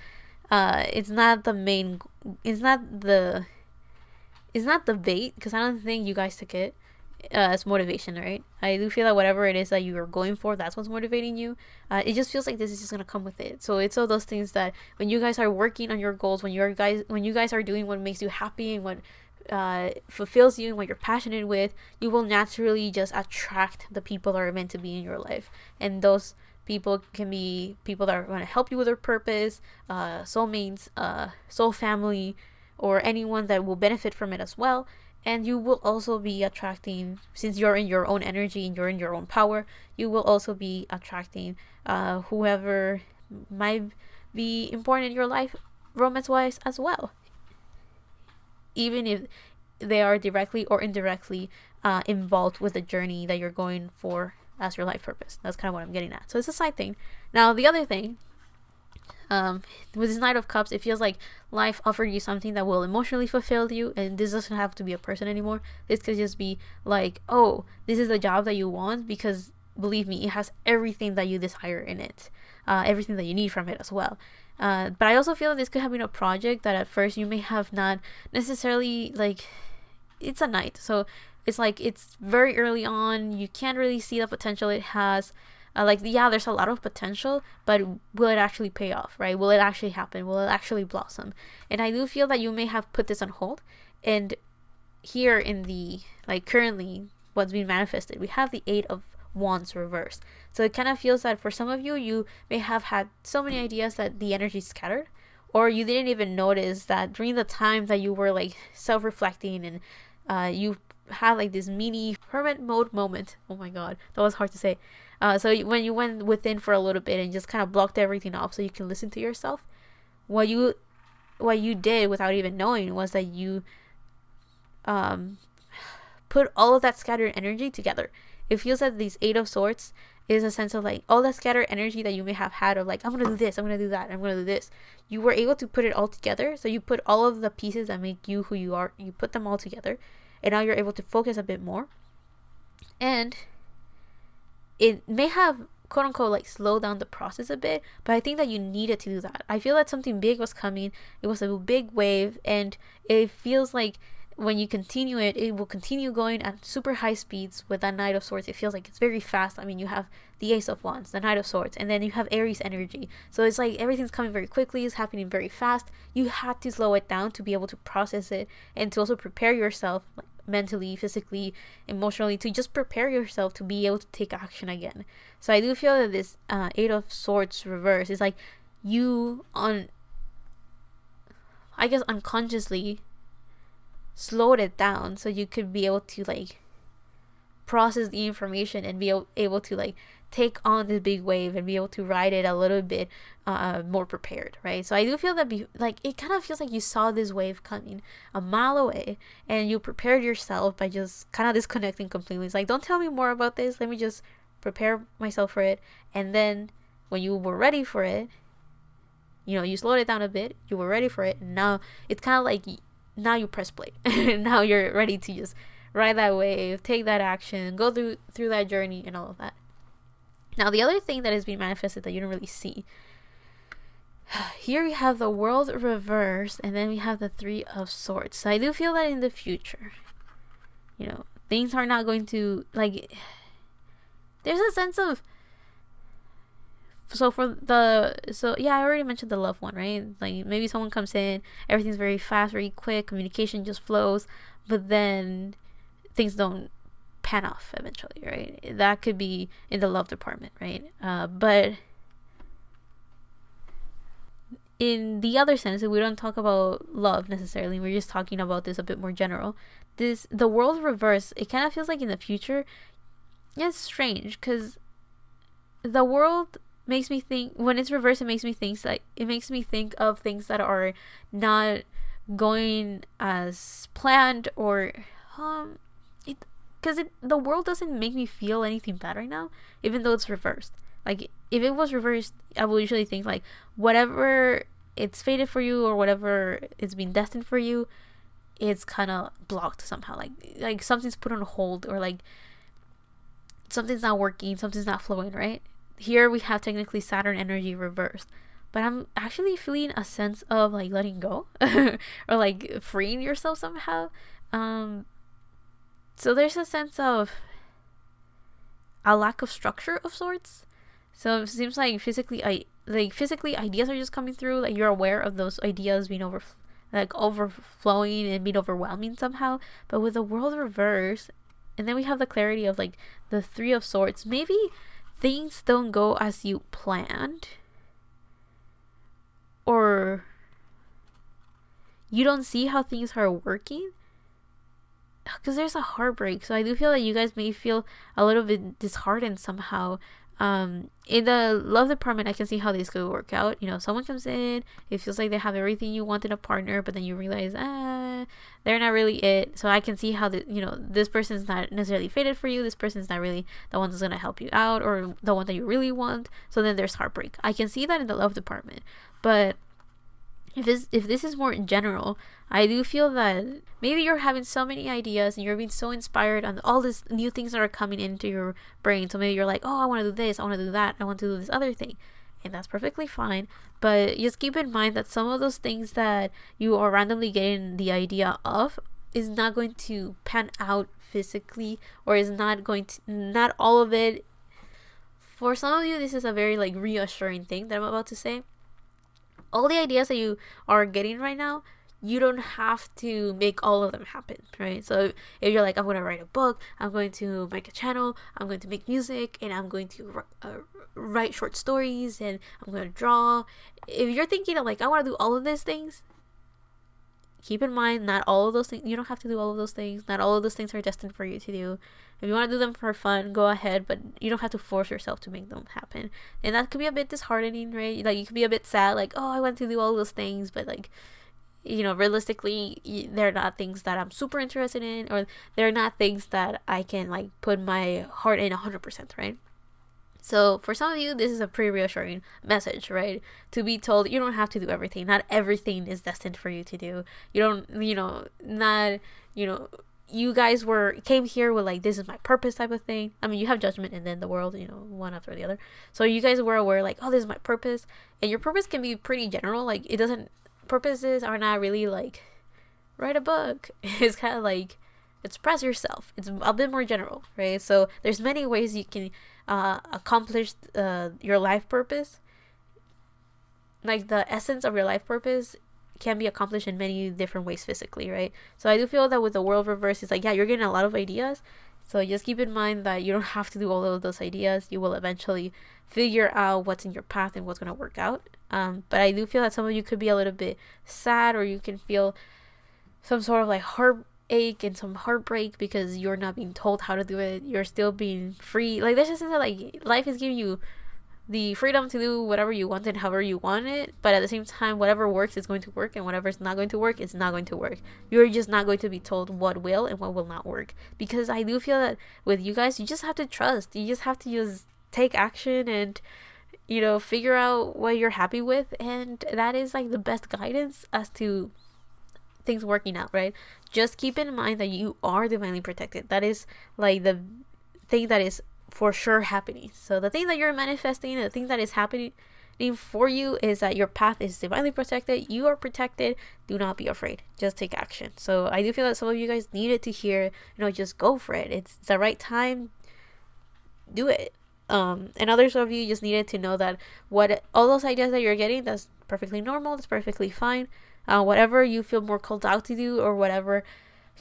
It's not the bait, because I don't think you guys took it as motivation, right? I do feel that whatever it is that you are going for, that's what's motivating you. It just feels like this is just gonna come with it. So it's all those things that when you guys are working on your goals, when you guys are doing what makes you happy and what fulfills you and what you're passionate with, you will naturally just attract the people that are meant to be in your life. And those people can be people that are going to help you with your purpose, soulmates, soul family, or anyone that will benefit from it as well. And you will also be attracting, since you're in your own energy and you're in your own power, you will also be attracting whoever might be important in your life, romance-wise as well, even if they are directly or indirectly involved with the journey that you're going for as your life purpose. That's kind of what I'm getting at. So it's a side thing. Now the other thing, with this Knight of Cups, it feels like life offered you something that will emotionally fulfill you, and this doesn't have to be a person anymore. This could just be like, oh, this is the job that you want, because believe me, it has everything that you desire in it, everything that you need from it as well. But I also feel that this could have been a project that at first you may have not necessarily, like, it's a knight, so it's like it's very early on, you can't really see the potential it has. There's a lot of potential, but will it actually pay off, right? Will it actually happen? Will it actually blossom? And I do feel that you may have put this on hold. And here in the, currently what's being manifested, we have the 8 of Wands reversed. So it kind of feels that for some of you, you may have had so many ideas that the energy is scattered, or you didn't even notice that during the time that you were self-reflecting and you had this mini hermit mode moment. Oh my god, that was hard to say. So when you went within for a little bit and just kind of blocked everything off so you can listen to yourself, what you did without even knowing was that you put all of that scattered energy together. It feels that these 8 of Swords is a sense of all that scattered energy that you may have had of I'm gonna do this, I'm gonna do that, I'm gonna do this. You were able to put it all together. So you put all of the pieces that make you who you are, you put them all together, and now you're able to focus a bit more. And it may have quote unquote slowed down the process a bit, but I think that you needed to do that. I feel that something big was coming. It was a big wave, and it feels like when you continue it, it will continue going at super high speeds. With that Knight of Swords, it feels like it's very fast. I mean, you have the Ace of Wands, the Knight of Swords, and then you have Aries energy. So it's like everything's coming very quickly, it's happening very fast. You had to slow it down to be able to process it, and to also prepare yourself mentally, physically, emotionally, to just prepare yourself to be able to take action again. So I do feel that this 8 of Swords reverse is you unconsciously slowed it down so you could be able to process the information and be able to like take on this big wave and be able to ride it a little bit more prepared, right? So I do feel that like it kind of feels like you saw this wave coming a mile away and you prepared yourself by just kind of disconnecting completely. It's like, don't tell me more about this, let me just prepare myself for it. And then when you were ready for it, you know, you slowed it down a bit, you were ready for it, and now it's kind of like now you press play. Now you're ready to just ride that wave, take that action, go through that journey and all of that. Now, the other thing that is being manifested that you don't really see, here we have the world reversed, and then we have the Three of Swords. So I do feel that in the future, you know, things are not going to, like, there's a sense of, so yeah, I already mentioned the love one, right? Like, maybe someone comes in, everything's very fast, very quick, communication just flows, but then things don't pan off eventually, right? That could be in the love department, right? But in the other sense, if we don't talk about love necessarily, we're just talking about this a bit more general. The world reverse, it kind of feels like in the future, it's strange because the world makes me think, when it's reversed, it makes me think of things that are not going as planned, or because the world doesn't make me feel anything bad right now, even though it's reversed. Like, if it was reversed, I would usually think like whatever it's fated for you or whatever it's been destined for you, it's kind of blocked somehow. Like something's put on hold, or like something's not working, something's not flowing, right? Here we have technically Saturn energy reversed, but I'm actually feeling a sense of like letting go or like freeing yourself somehow. So there's a sense of a lack of structure of sorts. So it seems like physically ideas are just coming through. Like, you're aware of those ideas being overflowing and being overwhelming somehow. But with the world reverse, and then we have the clarity of like the Three of Swords. Maybe things don't go as you planned, or you don't see how things are working, because there's a heartbreak. So I do feel that you guys may feel a little bit disheartened somehow. In the love department, I can see how this could work out. You know, someone comes in, it feels like they have everything you want in a partner, but then you realize, they're not really it. So I can see how this person's not necessarily fated for you. This person's not really the one that's gonna help you out, or the one that you really want. So then there's heartbreak. I can see that in the love department. But if this is more in general, I do feel that maybe you're having so many ideas and you're being so inspired on all these new things that are coming into your brain. So maybe you're like, oh, I want to do this, I want to do that, I want to do this other thing. And that's perfectly fine. But just keep in mind that some of those things that you are randomly getting the idea of is not going to pan out physically, or is not going to, not all of it. For some of you, this is a very like reassuring thing that I'm about to say. All the ideas that you are getting right now, you don't have to make all of them happen, right? So if you're like, I'm going to write a book, I'm going to make a channel, I'm going to make music, and I'm going to write short stories, and I'm going to draw. If you're thinking of like, I want to do all of these things, keep in mind, not all of those things, you don't have to do all of those things. Not all of those things are destined for you to do. If you want to do them for fun, go ahead, but you don't have to force yourself to make them happen. And that could be a bit disheartening, right? Like, you could be a bit sad, like, oh, I want to do all those things, but like, realistically, they're not things that I'm super interested in, or they're not things that I can like put my heart in 100%, right? So for some of you, this is a pretty reassuring message, right? To be told you don't have to do everything. Not everything is destined for you to do. You don't, you guys came here with like, this is my purpose type of thing. I mean, you have judgment and then the world, one after the other. So you guys were aware like, oh, this is my purpose. And your purpose can be pretty general. Like, purposes are not really like, write a book. It's kind of like, express yourself. It's a bit more general, right? So there's many ways you can accomplish your life purpose. Like, the essence of your life purpose can be accomplished in many different ways physically, right? So I do feel that with the world reverse, it's like, yeah, you're getting a lot of ideas. So just keep in mind that you don't have to do all of those ideas. You will eventually figure out what's in your path and what's going to work out. But I do feel that some of you could be a little bit sad, or you can feel some sort of like ache and some heartbreak because you're not being told how to do it. You're still being free. Like, there's just sense that, like, life is giving you the freedom to do whatever you want and however you want it, but at the same time, whatever works is going to work, and whatever's not going to work is not going to work. You're just not going to be told what will and what will not work, because I do feel that with you guys, you just have to trust. You just have to just take action and, you know, figure out what you're happy with, and that is like the best guidance as to things working out, right? Just keep in mind that you are divinely protected. That is like the thing that is for sure happening. So the thing that you're manifesting, the thing that is happening for you, is that your path is divinely protected. You are protected. Do not be afraid. Just take action. So I do feel that some of you guys needed to hear, you know, just go for it. It's the right time. Do it. And others of you just needed to know that what all those ideas that you're getting, that's perfectly normal. That's perfectly fine. Whatever you feel more called out to do, or whatever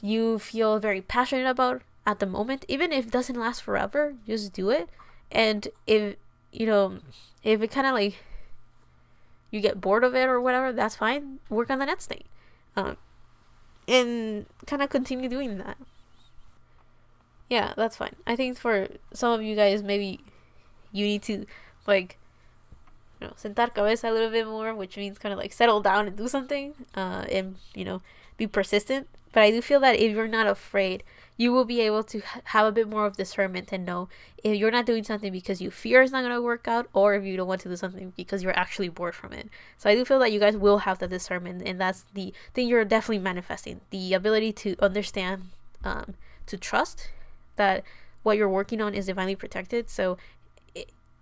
you feel very passionate about at the moment, even if it doesn't last forever, just do it. And if, you know, if it kind of like you get bored of it or whatever, that's fine. Work on the next thing, and kind of continue doing that. Yeah, that's fine. I think for some of you guys, maybe you need to, like, you know, sentar cabeza a little bit more, which means kind of like settle down and do something, and, you know, be persistent. But I do feel that if you're not afraid, you will be able to have a bit more of discernment and know if you're not doing something because you fear it's not going to work out, or if you don't want to do something because you're actually bored from it. So I do feel that you guys will have the discernment, and that's the thing you're definitely manifesting. The ability to understand, to trust that what you're working on is divinely protected. So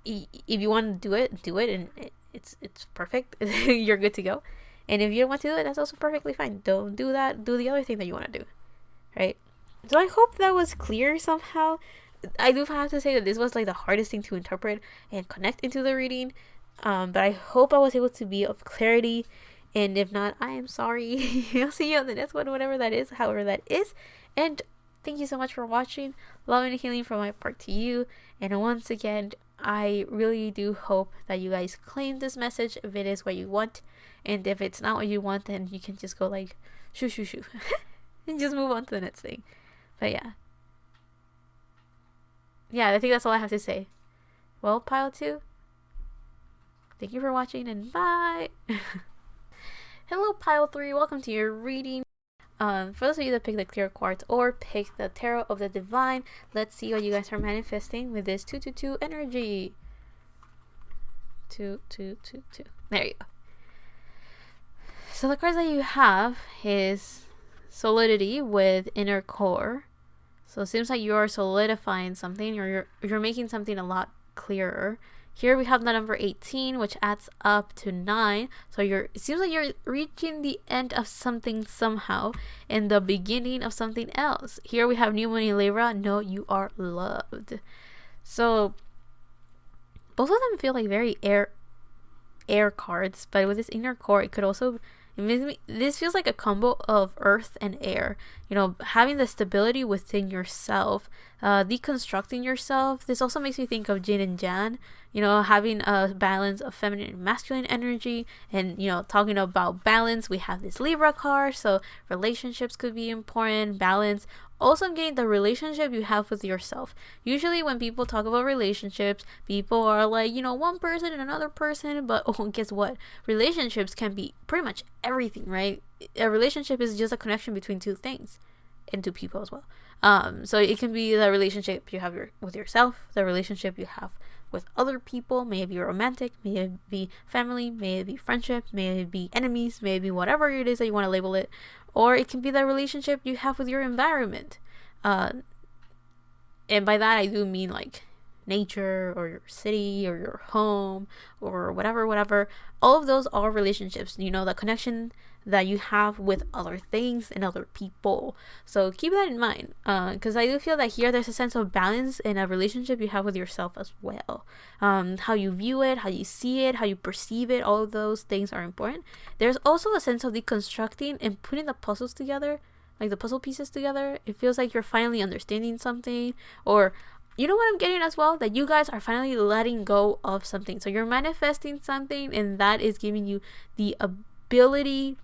if you want to do it, and it's perfect. You're good to go. And if you don't want to do it, that's also perfectly fine. Don't do that. Do the other thing that you want to do, right? So I hope that was clear somehow. I do have to say that this was like the hardest thing to interpret and connect into the reading. But I hope I was able to be of clarity. And if not, I am sorry. I'll see you on the next one, whatever that is, however that is. And thank you so much for watching. Love and healing from my part to you. And once again, I really do hope that you guys claim this message if it is what you want. And if it's not what you want, then you can just go like, shoo, shoo, shoo. And just move on to the next thing. But yeah. Yeah, I think that's all I have to say. Well, Pile 2, thank you for watching, and bye! Hello, Pile 3, welcome to your reading. For those of you that pick the clear quartz or pick the tarot of the divine, let's see what you guys are manifesting with this 222 energy. 2, 2, 2, 2. There you go. So the cards that you have is solidity with inner core. So it seems like you're solidifying something, or you're making something a lot clearer. Here we have the number 18, which adds up to 9. So it seems like you're reaching the end of something somehow, and the beginning of something else. Here we have New Moon in Libra. Know you are loved. So both of them feel like very air cards, but with this inner core, it could also, this feels like a combo of earth and air. You know, having the stability within yourself, deconstructing yourself. This also makes me think of Yin and Yang. You know, having a balance of feminine and masculine energy. And, you know, talking about balance, we have this Libra card. So relationships could be important. Balance. Also, I'm getting the relationship you have with yourself. Usually when people talk about relationships, people are like, you know, one person and another person. But oh, guess what? Relationships can be pretty much everything, right? A relationship is just a connection between two things, and two people as well. So it can be the relationship you have with yourself, the relationship you have with other people. May it be romantic, may it be family, may it be friendship, may it be enemies, may it be whatever it is that you want to label it. Or it can be the relationship you have with your environment. And by that I do mean like nature, or your city, or your home, or whatever. All of those are relationships. You know, the connection that you have with other things and other people. So keep that in mind, because I do feel that here there's a sense of balance in a relationship you have with yourself as well. How you view it, how you see it, how you perceive it, all of those things are important. There's also a sense of deconstructing and putting the puzzles together, like the puzzle pieces together. It feels like you're finally understanding something, or you know what I'm getting as well? That you guys are finally letting go of something. So you're manifesting something, and that is giving you the ability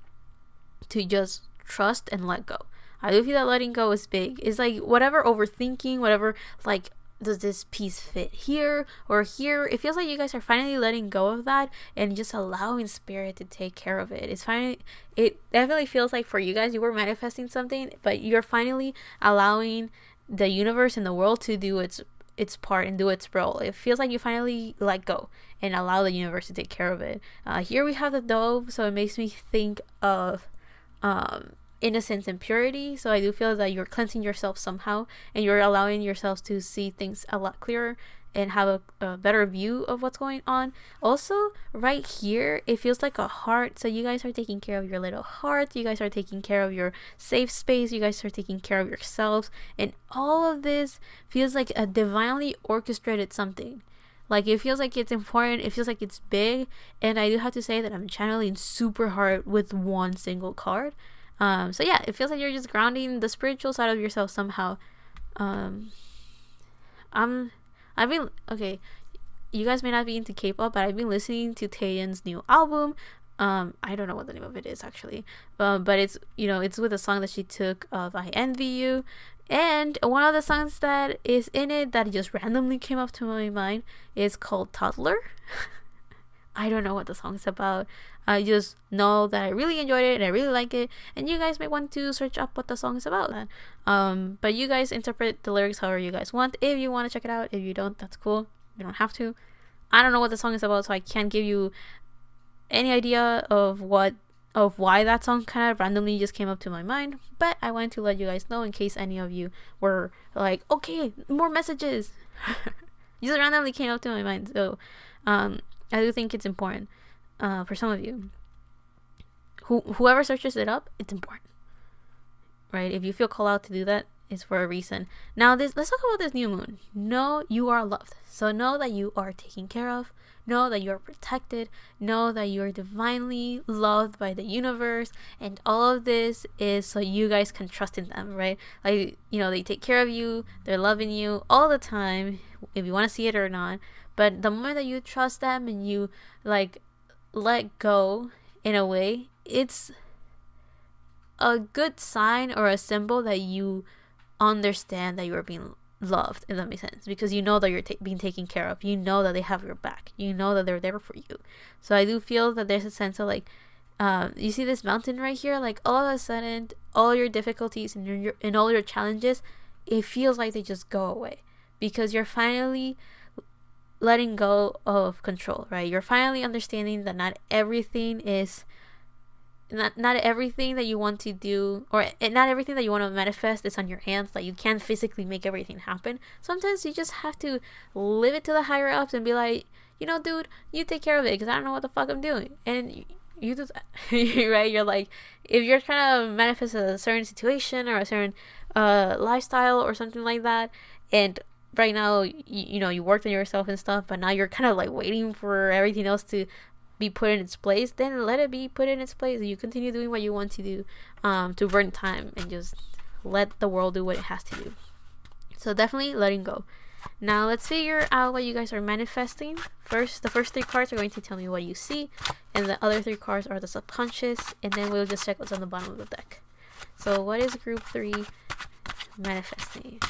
to just trust and let go. I do feel that letting go is big. It's like whatever overthinking, whatever like, does this piece fit here or here? It feels like you guys are finally letting go of that and just allowing spirit to take care of it. It definitely feels like for you guys, you were manifesting something, but you're finally allowing the universe and the world to do its part and do its role. It feels like you finally let go and allow the universe to take care of it. Here we have the dove, so it makes me think of innocence and purity. So I do feel that you're cleansing yourself somehow, and you're allowing yourselves to see things a lot clearer and have a better view of what's going on. Also, right here, it feels like a heart. So you guys are taking care of your little heart. You guys are taking care of your safe space. You guys are taking care of yourselves. And all of this feels like a divinely orchestrated something. Like, it feels like it's important. It feels like it's big. And I do have to say that I'm channeling super hard with one single card. So yeah, it feels like you're just grounding the spiritual side of yourself somehow. Okay, you guys may not be into K-pop, but I've been listening to Taeyeon's new album. I don't know what the name of it is actually, but it's, it's with a song that she took of I Envy You, and one of the songs that is in it that just randomly came up to my mind is called Toddler. I don't know what the song's about. I just know that I really enjoyed it and I really like it, and you guys may want to search up what the song is about. But you guys interpret the lyrics however you guys want. If you want to check it out, if you don't, that's cool. You don't have to. I don't know what the song is about, so I can't give you any idea of why that song kind of randomly just came up to my mind. But I wanted to let you guys know in case any of you were like, okay, more messages. Just randomly came up to my mind. So I do think it's important for some of you. Whoever searches it up, it's important, right? If you feel called out to do that, it's for a reason. Now, let's talk about this new moon. Know you are loved. So know that you are taken care of. Know that you are protected. Know that you are divinely loved by the universe. And all of this is so you guys can trust in them, right? Like, they take care of you. They're loving you all the time, if you want to see it or not. But the moment that you trust them and you like let go in a way, it's a good sign or a symbol that you understand that you are being loved, if that makes sense, because you know that you're being taken care of. You know that they have your back. You know that they're there for you. So I do feel that there's a sense of like, you see this mountain right here, like all of a sudden all your difficulties and all your challenges, it feels like they just go away because you're finally letting go of control, right? You're finally understanding that not everything that you want to do, or not everything that you want to manifest is on your hands. Like, you can't physically make everything happen. Sometimes you just have to leave it to the higher ups and be like, dude, you take care of it because I don't know what the fuck I'm doing. And you do that, right? You're like, if you're trying to manifest a certain situation or a certain lifestyle or something like that, and right now, you worked on yourself and stuff, but now you're kind of like waiting for everything else to be put in its place, then let it be put in its place. You continue doing what you want to do, to burn time, and just let the world do what it has to do. So definitely letting go. Now let's figure out what you guys are manifesting. The first 3 cards are going to tell me what you see, and the other 3 cards are the subconscious, and then we'll just check what's on the bottom of the deck. So what is group 3 manifesting?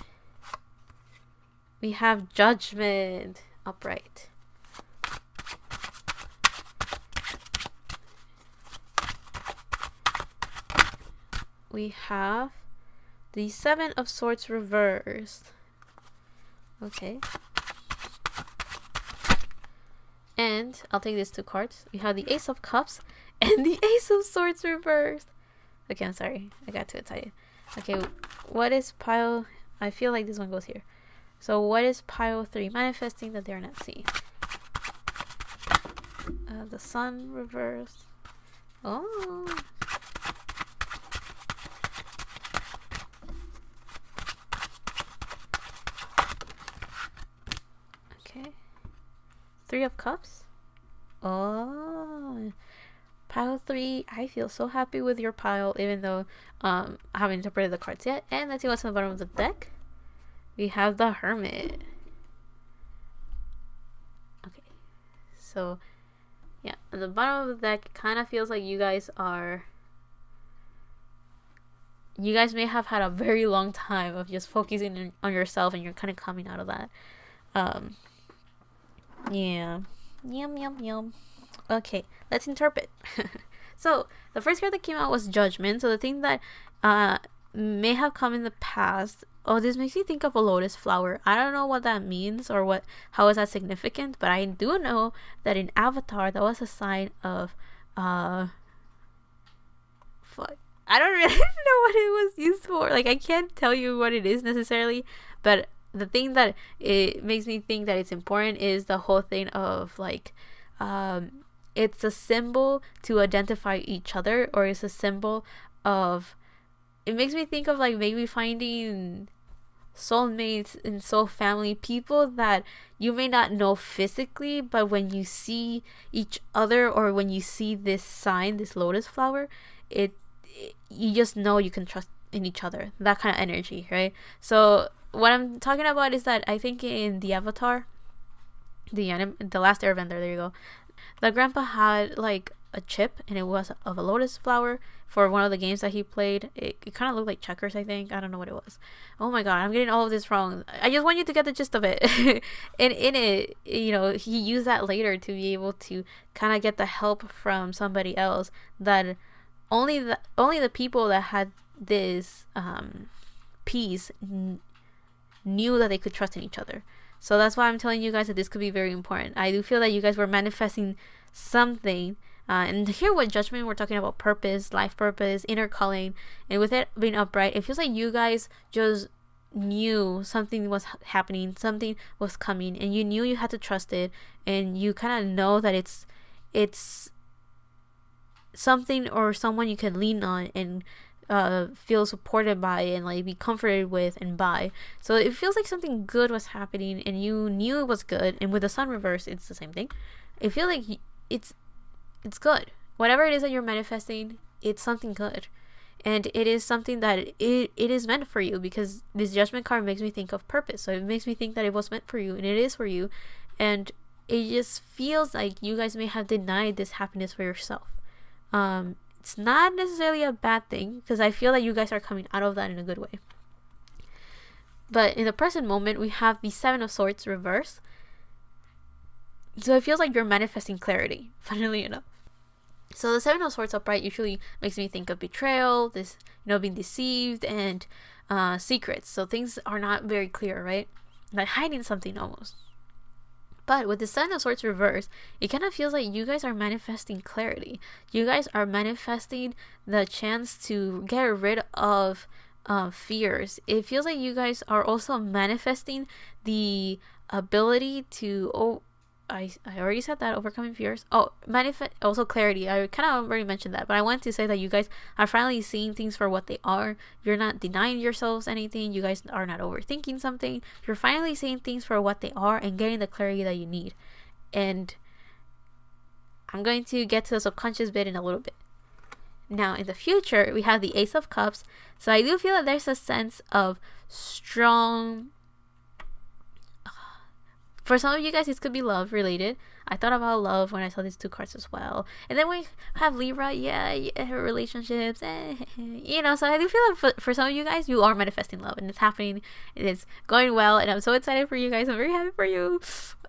We have Judgment upright. We have the 7 of Swords reversed. Okay. And I'll take these 2 cards. We have the Ace of Cups and the Ace of Swords reversed. Okay, I'm sorry. I got too excited. Okay, what is pile? I feel like this one goes here. So what is pile 3 manifesting that they're not seeing? The Sun reversed. Oh. Okay. 3 of Cups. Oh. Pile 3, I feel so happy with your pile, even though I haven't interpreted the cards yet. And let's see what's on the bottom of the deck. We have the Hermit. Okay. So, yeah, on the bottom of the deck, it kind of feels like you guys are you guys may have had a very long time of just focusing on yourself, and you're kind of coming out of that. Yeah. Yum, yum, yum. Okay, let's interpret. So, the first card that came out was Judgment. So, the thing that may have come in the past. Oh, this makes me think of a lotus flower. I don't know what that means or how is that significant, but I do know that in Avatar, that was a sign of, fuck. I don't really know what it was used for. Like, I can't tell you what it is necessarily, but the thing that it makes me think that it's important is the whole thing of like, it's a symbol to identify each other, or it's a symbol of, it makes me think of like maybe finding soulmates and soul family, people that you may not know physically, but when you see each other, or when you see this sign, this lotus flower, you just know you can trust in each other, that kind of energy, right? So what I'm talking about is that I think in the Avatar, the last Airbender, there you go, the grandpa had like a chip, and it was of a lotus flower for one of the games that he played. It kind of looked like checkers, I think. I don't know what it was. Oh my god, I'm getting all of this wrong. I just want you to get the gist of it. And in it, he used that later to be able to kind of get the help from somebody else, that only the people that had this piece knew that they could trust in each other. So that's why I'm telling you guys that this could be very important. I do feel that you guys were manifesting something. And here with Judgment, we're talking about purpose, life purpose, inner calling. And with it being upright, it feels like you guys just knew something was happening, something was coming, and you knew you had to trust it. And you kind of know that it's something or someone you can lean on and feel supported by, and like be comforted with and by. So it feels like something good was happening, and you knew it was good. And with the sun reverse, it's the same thing. It feels like it's good. Whatever it is that you're manifesting, it's something good, and it is something that it is meant for you, because this Judgment card makes me think of purpose. So it makes me think that it was meant for you, and it is for you. And it just feels like you guys may have denied this happiness for yourself. It's not necessarily a bad thing, because I feel that you guys are coming out of that in a good way. But in the present moment, we have the Seven of Swords reverse. So it feels like you're manifesting clarity, funnily enough. So the Seven of Swords upright usually makes me think of betrayal, this, being deceived, and secrets. So things are not very clear, right? Like hiding something almost. But with the Seven of Swords reverse, it kind of feels like you guys are manifesting clarity. You guys are manifesting the chance to get rid of fears. It feels like you guys are also manifesting the ability to I already said that, overcoming fears. Manifest also clarity. I kind of already mentioned that, but I want to say that you guys are finally seeing things for what they are. You're not denying yourselves anything. You guys are not overthinking something. You're finally seeing things for what they are and getting the clarity that you need. And I'm going to get to the subconscious bit in a little bit. Now, in the future, we have the Ace of Cups. So I do feel that there's a sense of strong... For some of you guys, this could be love related. I thought about love when I saw these two cards as well. And then we have Libra, relationships, So I do feel like for some of you guys, you are manifesting love, and it's happening. It's going well, and I'm so excited for you guys. I'm very happy for you.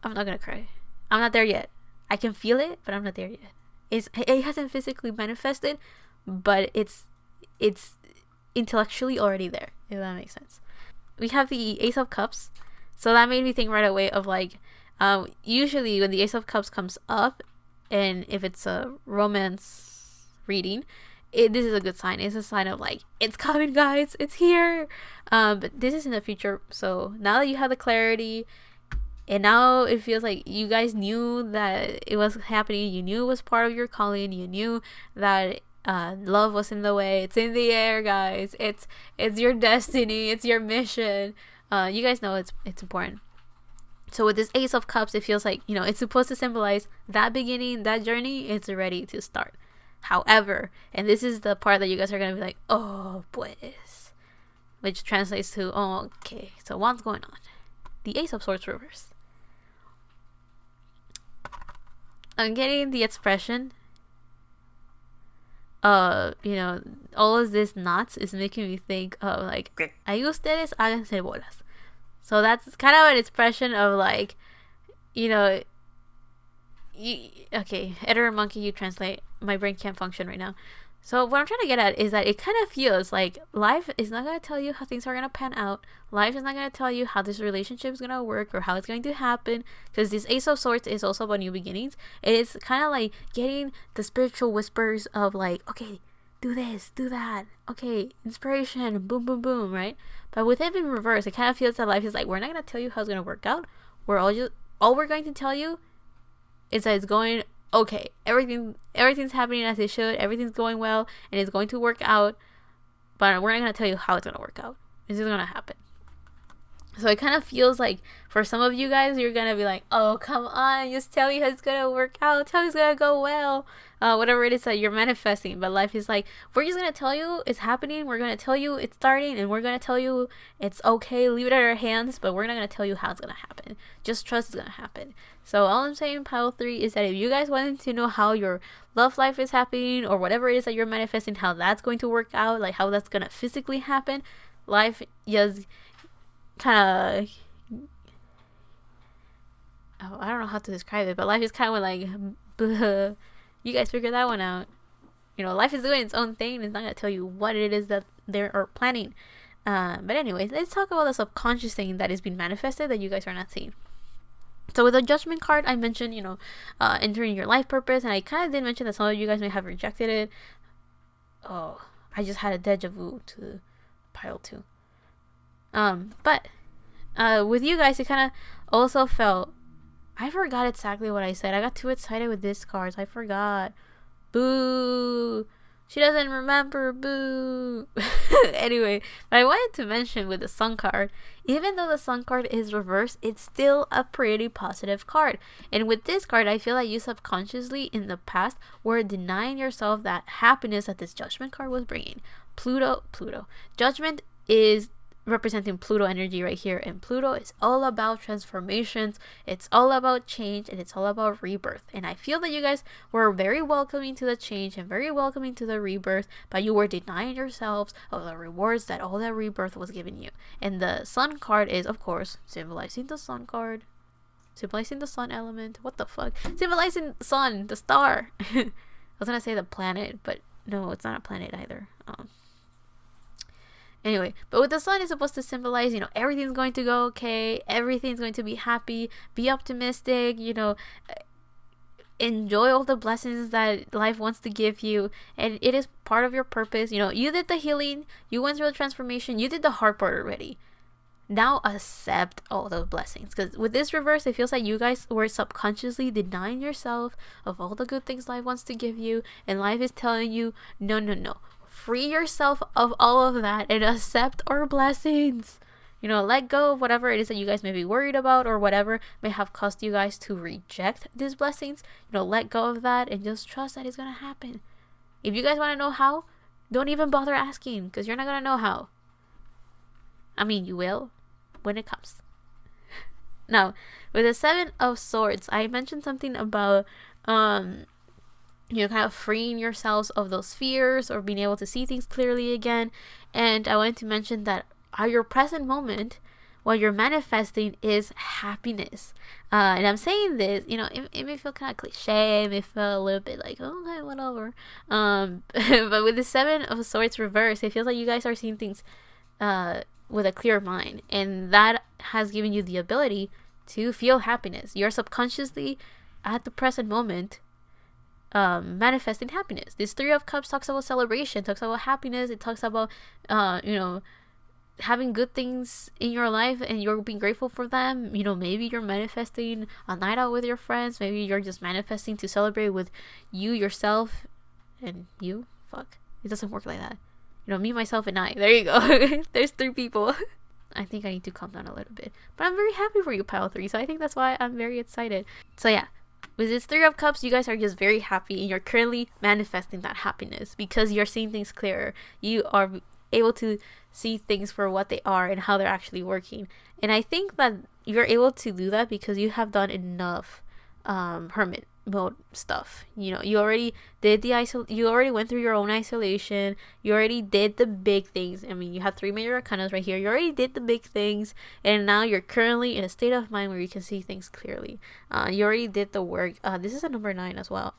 I'm not gonna cry. I'm not there yet. I can feel it, but I'm not there yet. It hasn't physically manifested, but it's intellectually already there, if that makes sense. We have the Ace of Cups. So that made me think right away of like, usually when the Ace of Cups comes up, and if it's a romance reading, this is a good sign. It's a sign of like, it's coming, guys, it's here. But this is in the future. So now that you have the clarity, and now it feels like you guys knew that it was happening. You knew it was part of your calling. You knew that love was in the way. It's in the air, guys. It's your destiny. It's your mission. You guys know it's important. So with this Ace of Cups, it feels like, it's supposed to symbolize that beginning, that journey, it's ready to start. However, and this is the part that you guys are going to be like, oh, pues. Which translates to, oh, okay, so what's going on? The Ace of Swords reverse. I'm getting the expression, you know, all of this knots is making me think of like, ahí ustedes háganse bolas. So that's kind of an expression of like, you know, okay, editor monkey, you translate. My brain can't function right now. So what I'm trying to get at is that it kind of feels like life is not going to tell you how things are going to pan out. Life is not going to tell you how this relationship is going to work or how it's going to happen. Because this Ace of Swords is also about new beginnings. It's kind of like getting the spiritual whispers of like, okay, do this, do that. Okay, inspiration, boom, boom, boom, right? But with it in reverse, it kind of feels that life is like, we're not going to tell you how it's going to work out. All we're going to tell you is that it's going okay. Everything's happening as it should. Everything's going well, and it's going to work out. But we're not gonna tell you how it's gonna work out. It's just gonna happen. So it kind of feels like for some of you guys, you're gonna be like, "Oh, come on, just tell me how it's gonna work out. Tell me it's gonna go well." Whatever it is that you're manifesting. But life is like, we're just gonna tell you it's happening. We're gonna tell you it's starting, and we're gonna tell you it's okay. Leave it at our hands, but we're not gonna tell you how it's gonna happen. Just trust it's gonna happen. So all I'm saying, pile 3, is that if you guys wanted to know how your love life is happening or whatever it is that you're manifesting, how that's going to work out, like how that's gonna physically happen, life just kind of, oh, I don't know how to describe it, but life is kind of like, bleh. You guys figure that one out. You know, life is doing its own thing. It's not gonna tell you what it is that they are planning. But anyways, let's talk about the subconscious thing that is being manifested that you guys are not seeing. So with the Judgment card, I mentioned, you know, entering your life purpose, and I kind of did mention that some of you guys may have rejected it. Oh, I just had a deja vu to pile 2. But with you guys, it kind of also felt, I forgot exactly what I said. I got too excited with this cards. I forgot. Boo. She doesn't remember. Boo. Anyway, but I wanted to mention with the Sun card, even though the Sun card is reversed, it's still a pretty positive card. And with this card, I feel like you subconsciously in the past were denying yourself that happiness that this Judgment card was bringing. Pluto. Judgment is representing Pluto energy right here, and Pluto is all about transformations, it's all about change, and it's all about rebirth. And I feel that you guys were very welcoming to the change and very welcoming to the rebirth, but you were denying yourselves of the rewards that all that rebirth was giving you. And the Sun card is, of course, symbolizing the Sun card, symbolizing the Sun element. What the fuck? Symbolizing the Sun, the star. I was gonna say the planet, but no, it's not a planet either. Anyway, but with the Sun, is supposed to symbolize, you know, everything's going to go okay, everything's going to be happy, be optimistic, you know, enjoy all the blessings that life wants to give you, and it is part of your purpose. You know, you did the healing, you went through the transformation, you did the hard part already. Now accept all those blessings, because with this reverse, it feels like you guys were subconsciously denying yourself of all the good things life wants to give you, and life is telling you, no. Free yourself of all of that and accept our blessings. You know, let go of whatever it is that you guys may be worried about or whatever may have caused you guys to reject these blessings. You know, let go of that and just trust that it's gonna happen. If you guys want to know how, don't even bother asking, because you're not gonna know how. I mean, you will when it comes. Now, with the 7 of Swords, I mentioned something about you know, kind of freeing yourselves of those fears or being able to see things clearly again. And I wanted to mention that at your present moment, what you're manifesting is happiness. And I'm saying this, you know, it may feel kind of cliche, it may feel a little bit like, oh, okay, whatever. But with the 7 of Swords reverse, it feels like you guys are seeing things with a clear mind. And that has given you the ability to feel happiness. You're subconsciously, at the present moment, manifesting happiness. This 3 of Cups talks about celebration, talks about happiness, it talks about you know, having good things in your life and you're being grateful for them. You know, maybe you're manifesting a night out with your friends, maybe you're just manifesting to celebrate with you, yourself, and you. Fuck, it doesn't work like that. You know, me, myself, and I. There you go. There's 3 people. I think I need to calm down a little bit, but I'm very happy for you, pile 3, so I think that's why I'm very excited. So yeah, with this 3 of Cups, you guys are just very happy and you're currently manifesting that happiness because you're seeing things clearer. You are able to see things for what they are and how they're actually working. And I think that you're able to do that because you have done enough Hermit mode stuff. You know, you already did you already went through your own isolation. You already did the big things. I mean, you have 3 major arcanas right here. You already did the big things, and now you're currently in a state of mind where you can see things clearly. You already did the work. This is a number 9 as well.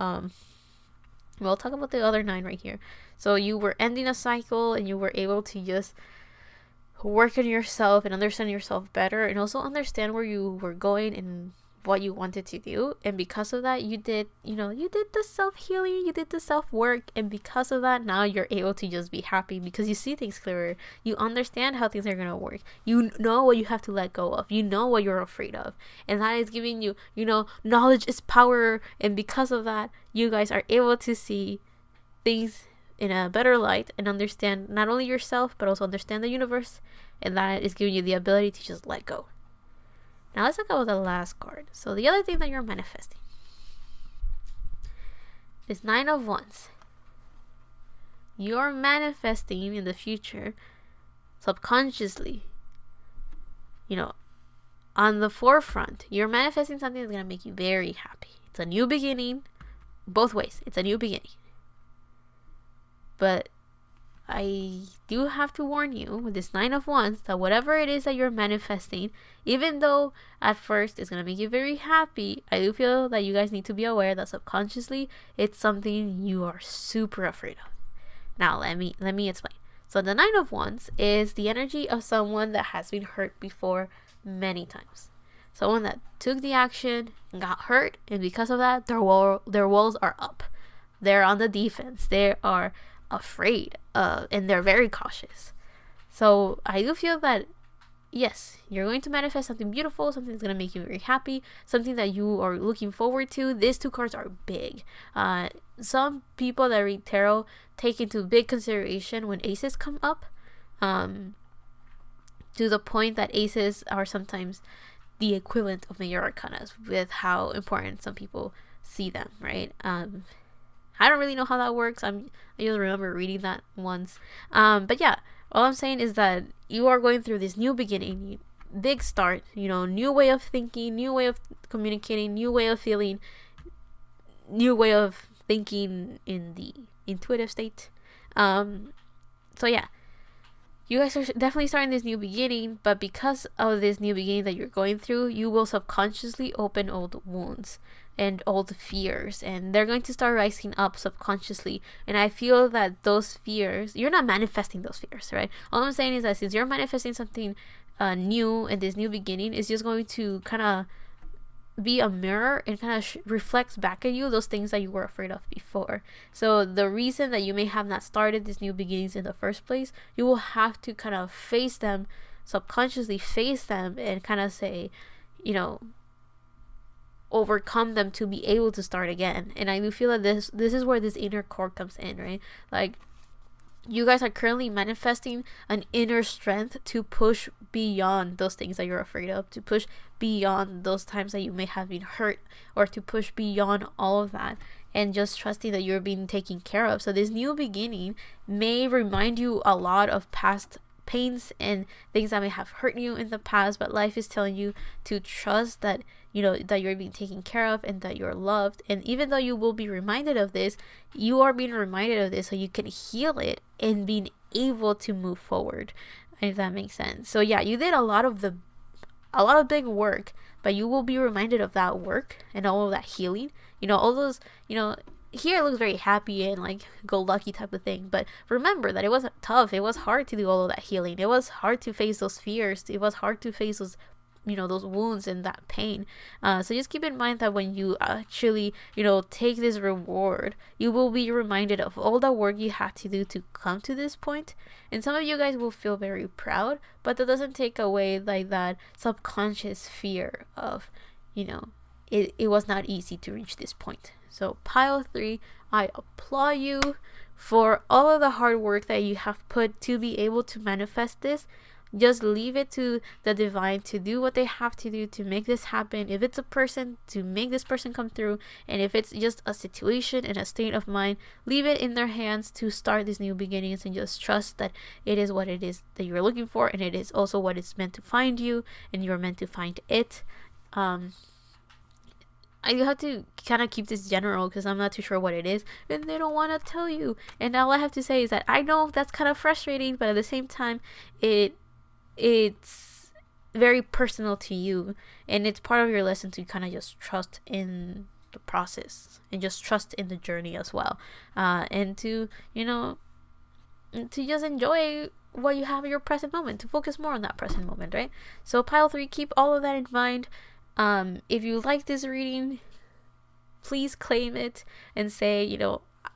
We'll talk about the other 9 right here. So you were ending a cycle, and you were able to just work on yourself and understand yourself better, and also understand where you were going and what you wanted to do. And because of that, you did the self-healing, you did the self-work, and because of that, now you're able to just be happy because you see things clearer. You understand how things are gonna work. You know what you have to let go of. You know what you're afraid of, and that is giving you, knowledge is power. And because of that, you guys are able to see things in a better light and understand not only yourself but also understand the universe, and that is giving you the ability to just let go. Now let's talk about the last card. So the other thing that you're manifesting, this 9 of Wands. You're manifesting in the future subconsciously, on the forefront. You're manifesting something that's going to make you very happy. It's a new beginning, both ways. It's a new beginning. But I do have to warn you with this 9 of Wands that whatever it is that you're manifesting, even though at first it's going to make you very happy, I do feel that you guys need to be aware that subconsciously it's something you are super afraid of. Now let me explain. So the 9 of Wands is the energy of someone that has been hurt before many times. Someone that took the action and got hurt, and because of that, their walls are up. They're on the defense. They are afraid, and they're very cautious. So I do feel that yes, you're going to manifest something beautiful, something that's going to make you very happy, something that you are looking forward to. These 2 cards are big. Some people that read tarot take into big consideration when aces come up, to the point that aces are sometimes the equivalent of major arcanas with how important some people see them, right? I don't really know how that works. I just remember reading that once. But yeah, all I'm saying is that you are going through this new beginning, big start, new way of thinking, new way of communicating, new way of feeling, new way of thinking in the intuitive state. So yeah, you guys are definitely starting this new beginning, but because of this new beginning that you're going through, you will subconsciously open old wounds and old fears, and they're going to start rising up subconsciously. And I feel that those fears, you're not manifesting those fears, right? All I'm saying is that since you're manifesting something new, and this new beginning is just going to kind of be a mirror and kind of reflects back at you those things that you were afraid of before. So the reason that you may have not started these new beginnings in the first place, you will have to kind of face them, subconsciously face them, and kind of say, overcome them to be able to start again. And I do feel that this is where this inner core comes in, right? Like, you guys are currently manifesting an inner strength to push beyond those things that you're afraid of, to push beyond those times that you may have been hurt, or to push beyond all of that, and just trusting that you're being taken care of. So this new beginning may remind you a lot of past pains and things that may have hurt you in the past, but life is telling you to trust that that you're being taken care of and that you're loved. And even though you will be reminded of this, you are being reminded of this so you can heal it and being able to move forward, if that makes sense. So yeah, you did a lot of big work, but you will be reminded of that work and all of that healing, all those, here it looks very happy and like go lucky type of thing, but remember that it was tough. It was hard to do all of that healing. It was hard to face those fears. It was hard to face those those wounds and that pain. So just keep in mind that when you actually take this reward, you will be reminded of all the work you had to do to come to this point. And some of you guys will feel very proud, but that doesn't take away like that subconscious fear of it was not easy to reach this point. So pile 3, I applaud you for all of the hard work that you have put to be able to manifest this. Just leave it to the divine to do what they have to do to make this happen. If it's a person, to make this person come through. And if it's just a situation and a state of mind, leave it in their hands to start these new beginnings, and just trust that it is what it is that you're looking for, and it is also what it's meant to find you, and you're meant to find it. I have to kind of keep this general because I'm not too sure what it is, and they don't want to tell you. And all I have to say is that I know that's kind of frustrating, but at the same time, it's very personal to you, and it's part of your lesson to kind of just trust in the process and just trust in the journey as well, and to to just enjoy what you have in your present moment, to focus more on that present moment, right? So pile 3, keep all of that in mind. If you like this reading, please claim it and say,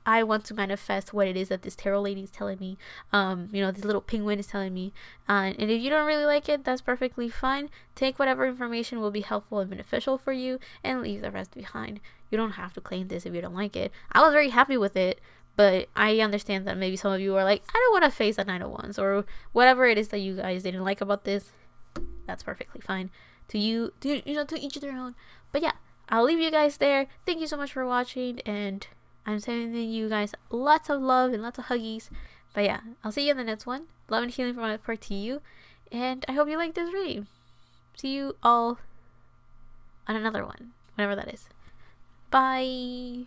I want to manifest what it is that this tarot lady is telling me. This little penguin is telling me. And if you don't really like it, that's perfectly fine. Take whatever information will be helpful and beneficial for you and leave the rest behind. You don't have to claim this if you don't like it. I was very happy with it, but I understand that maybe some of you are like, I don't want to face the Nine of Wands, or whatever it is that you guys didn't like about this. That's perfectly fine. To each their own. But yeah, I'll leave you guys there. Thank you so much for watching, and I'm sending you guys lots of love and lots of huggies. But yeah, I'll see you in the next one. Love and healing from my part to you, and I hope you like this reading. See you all on another one, whenever that is. Bye.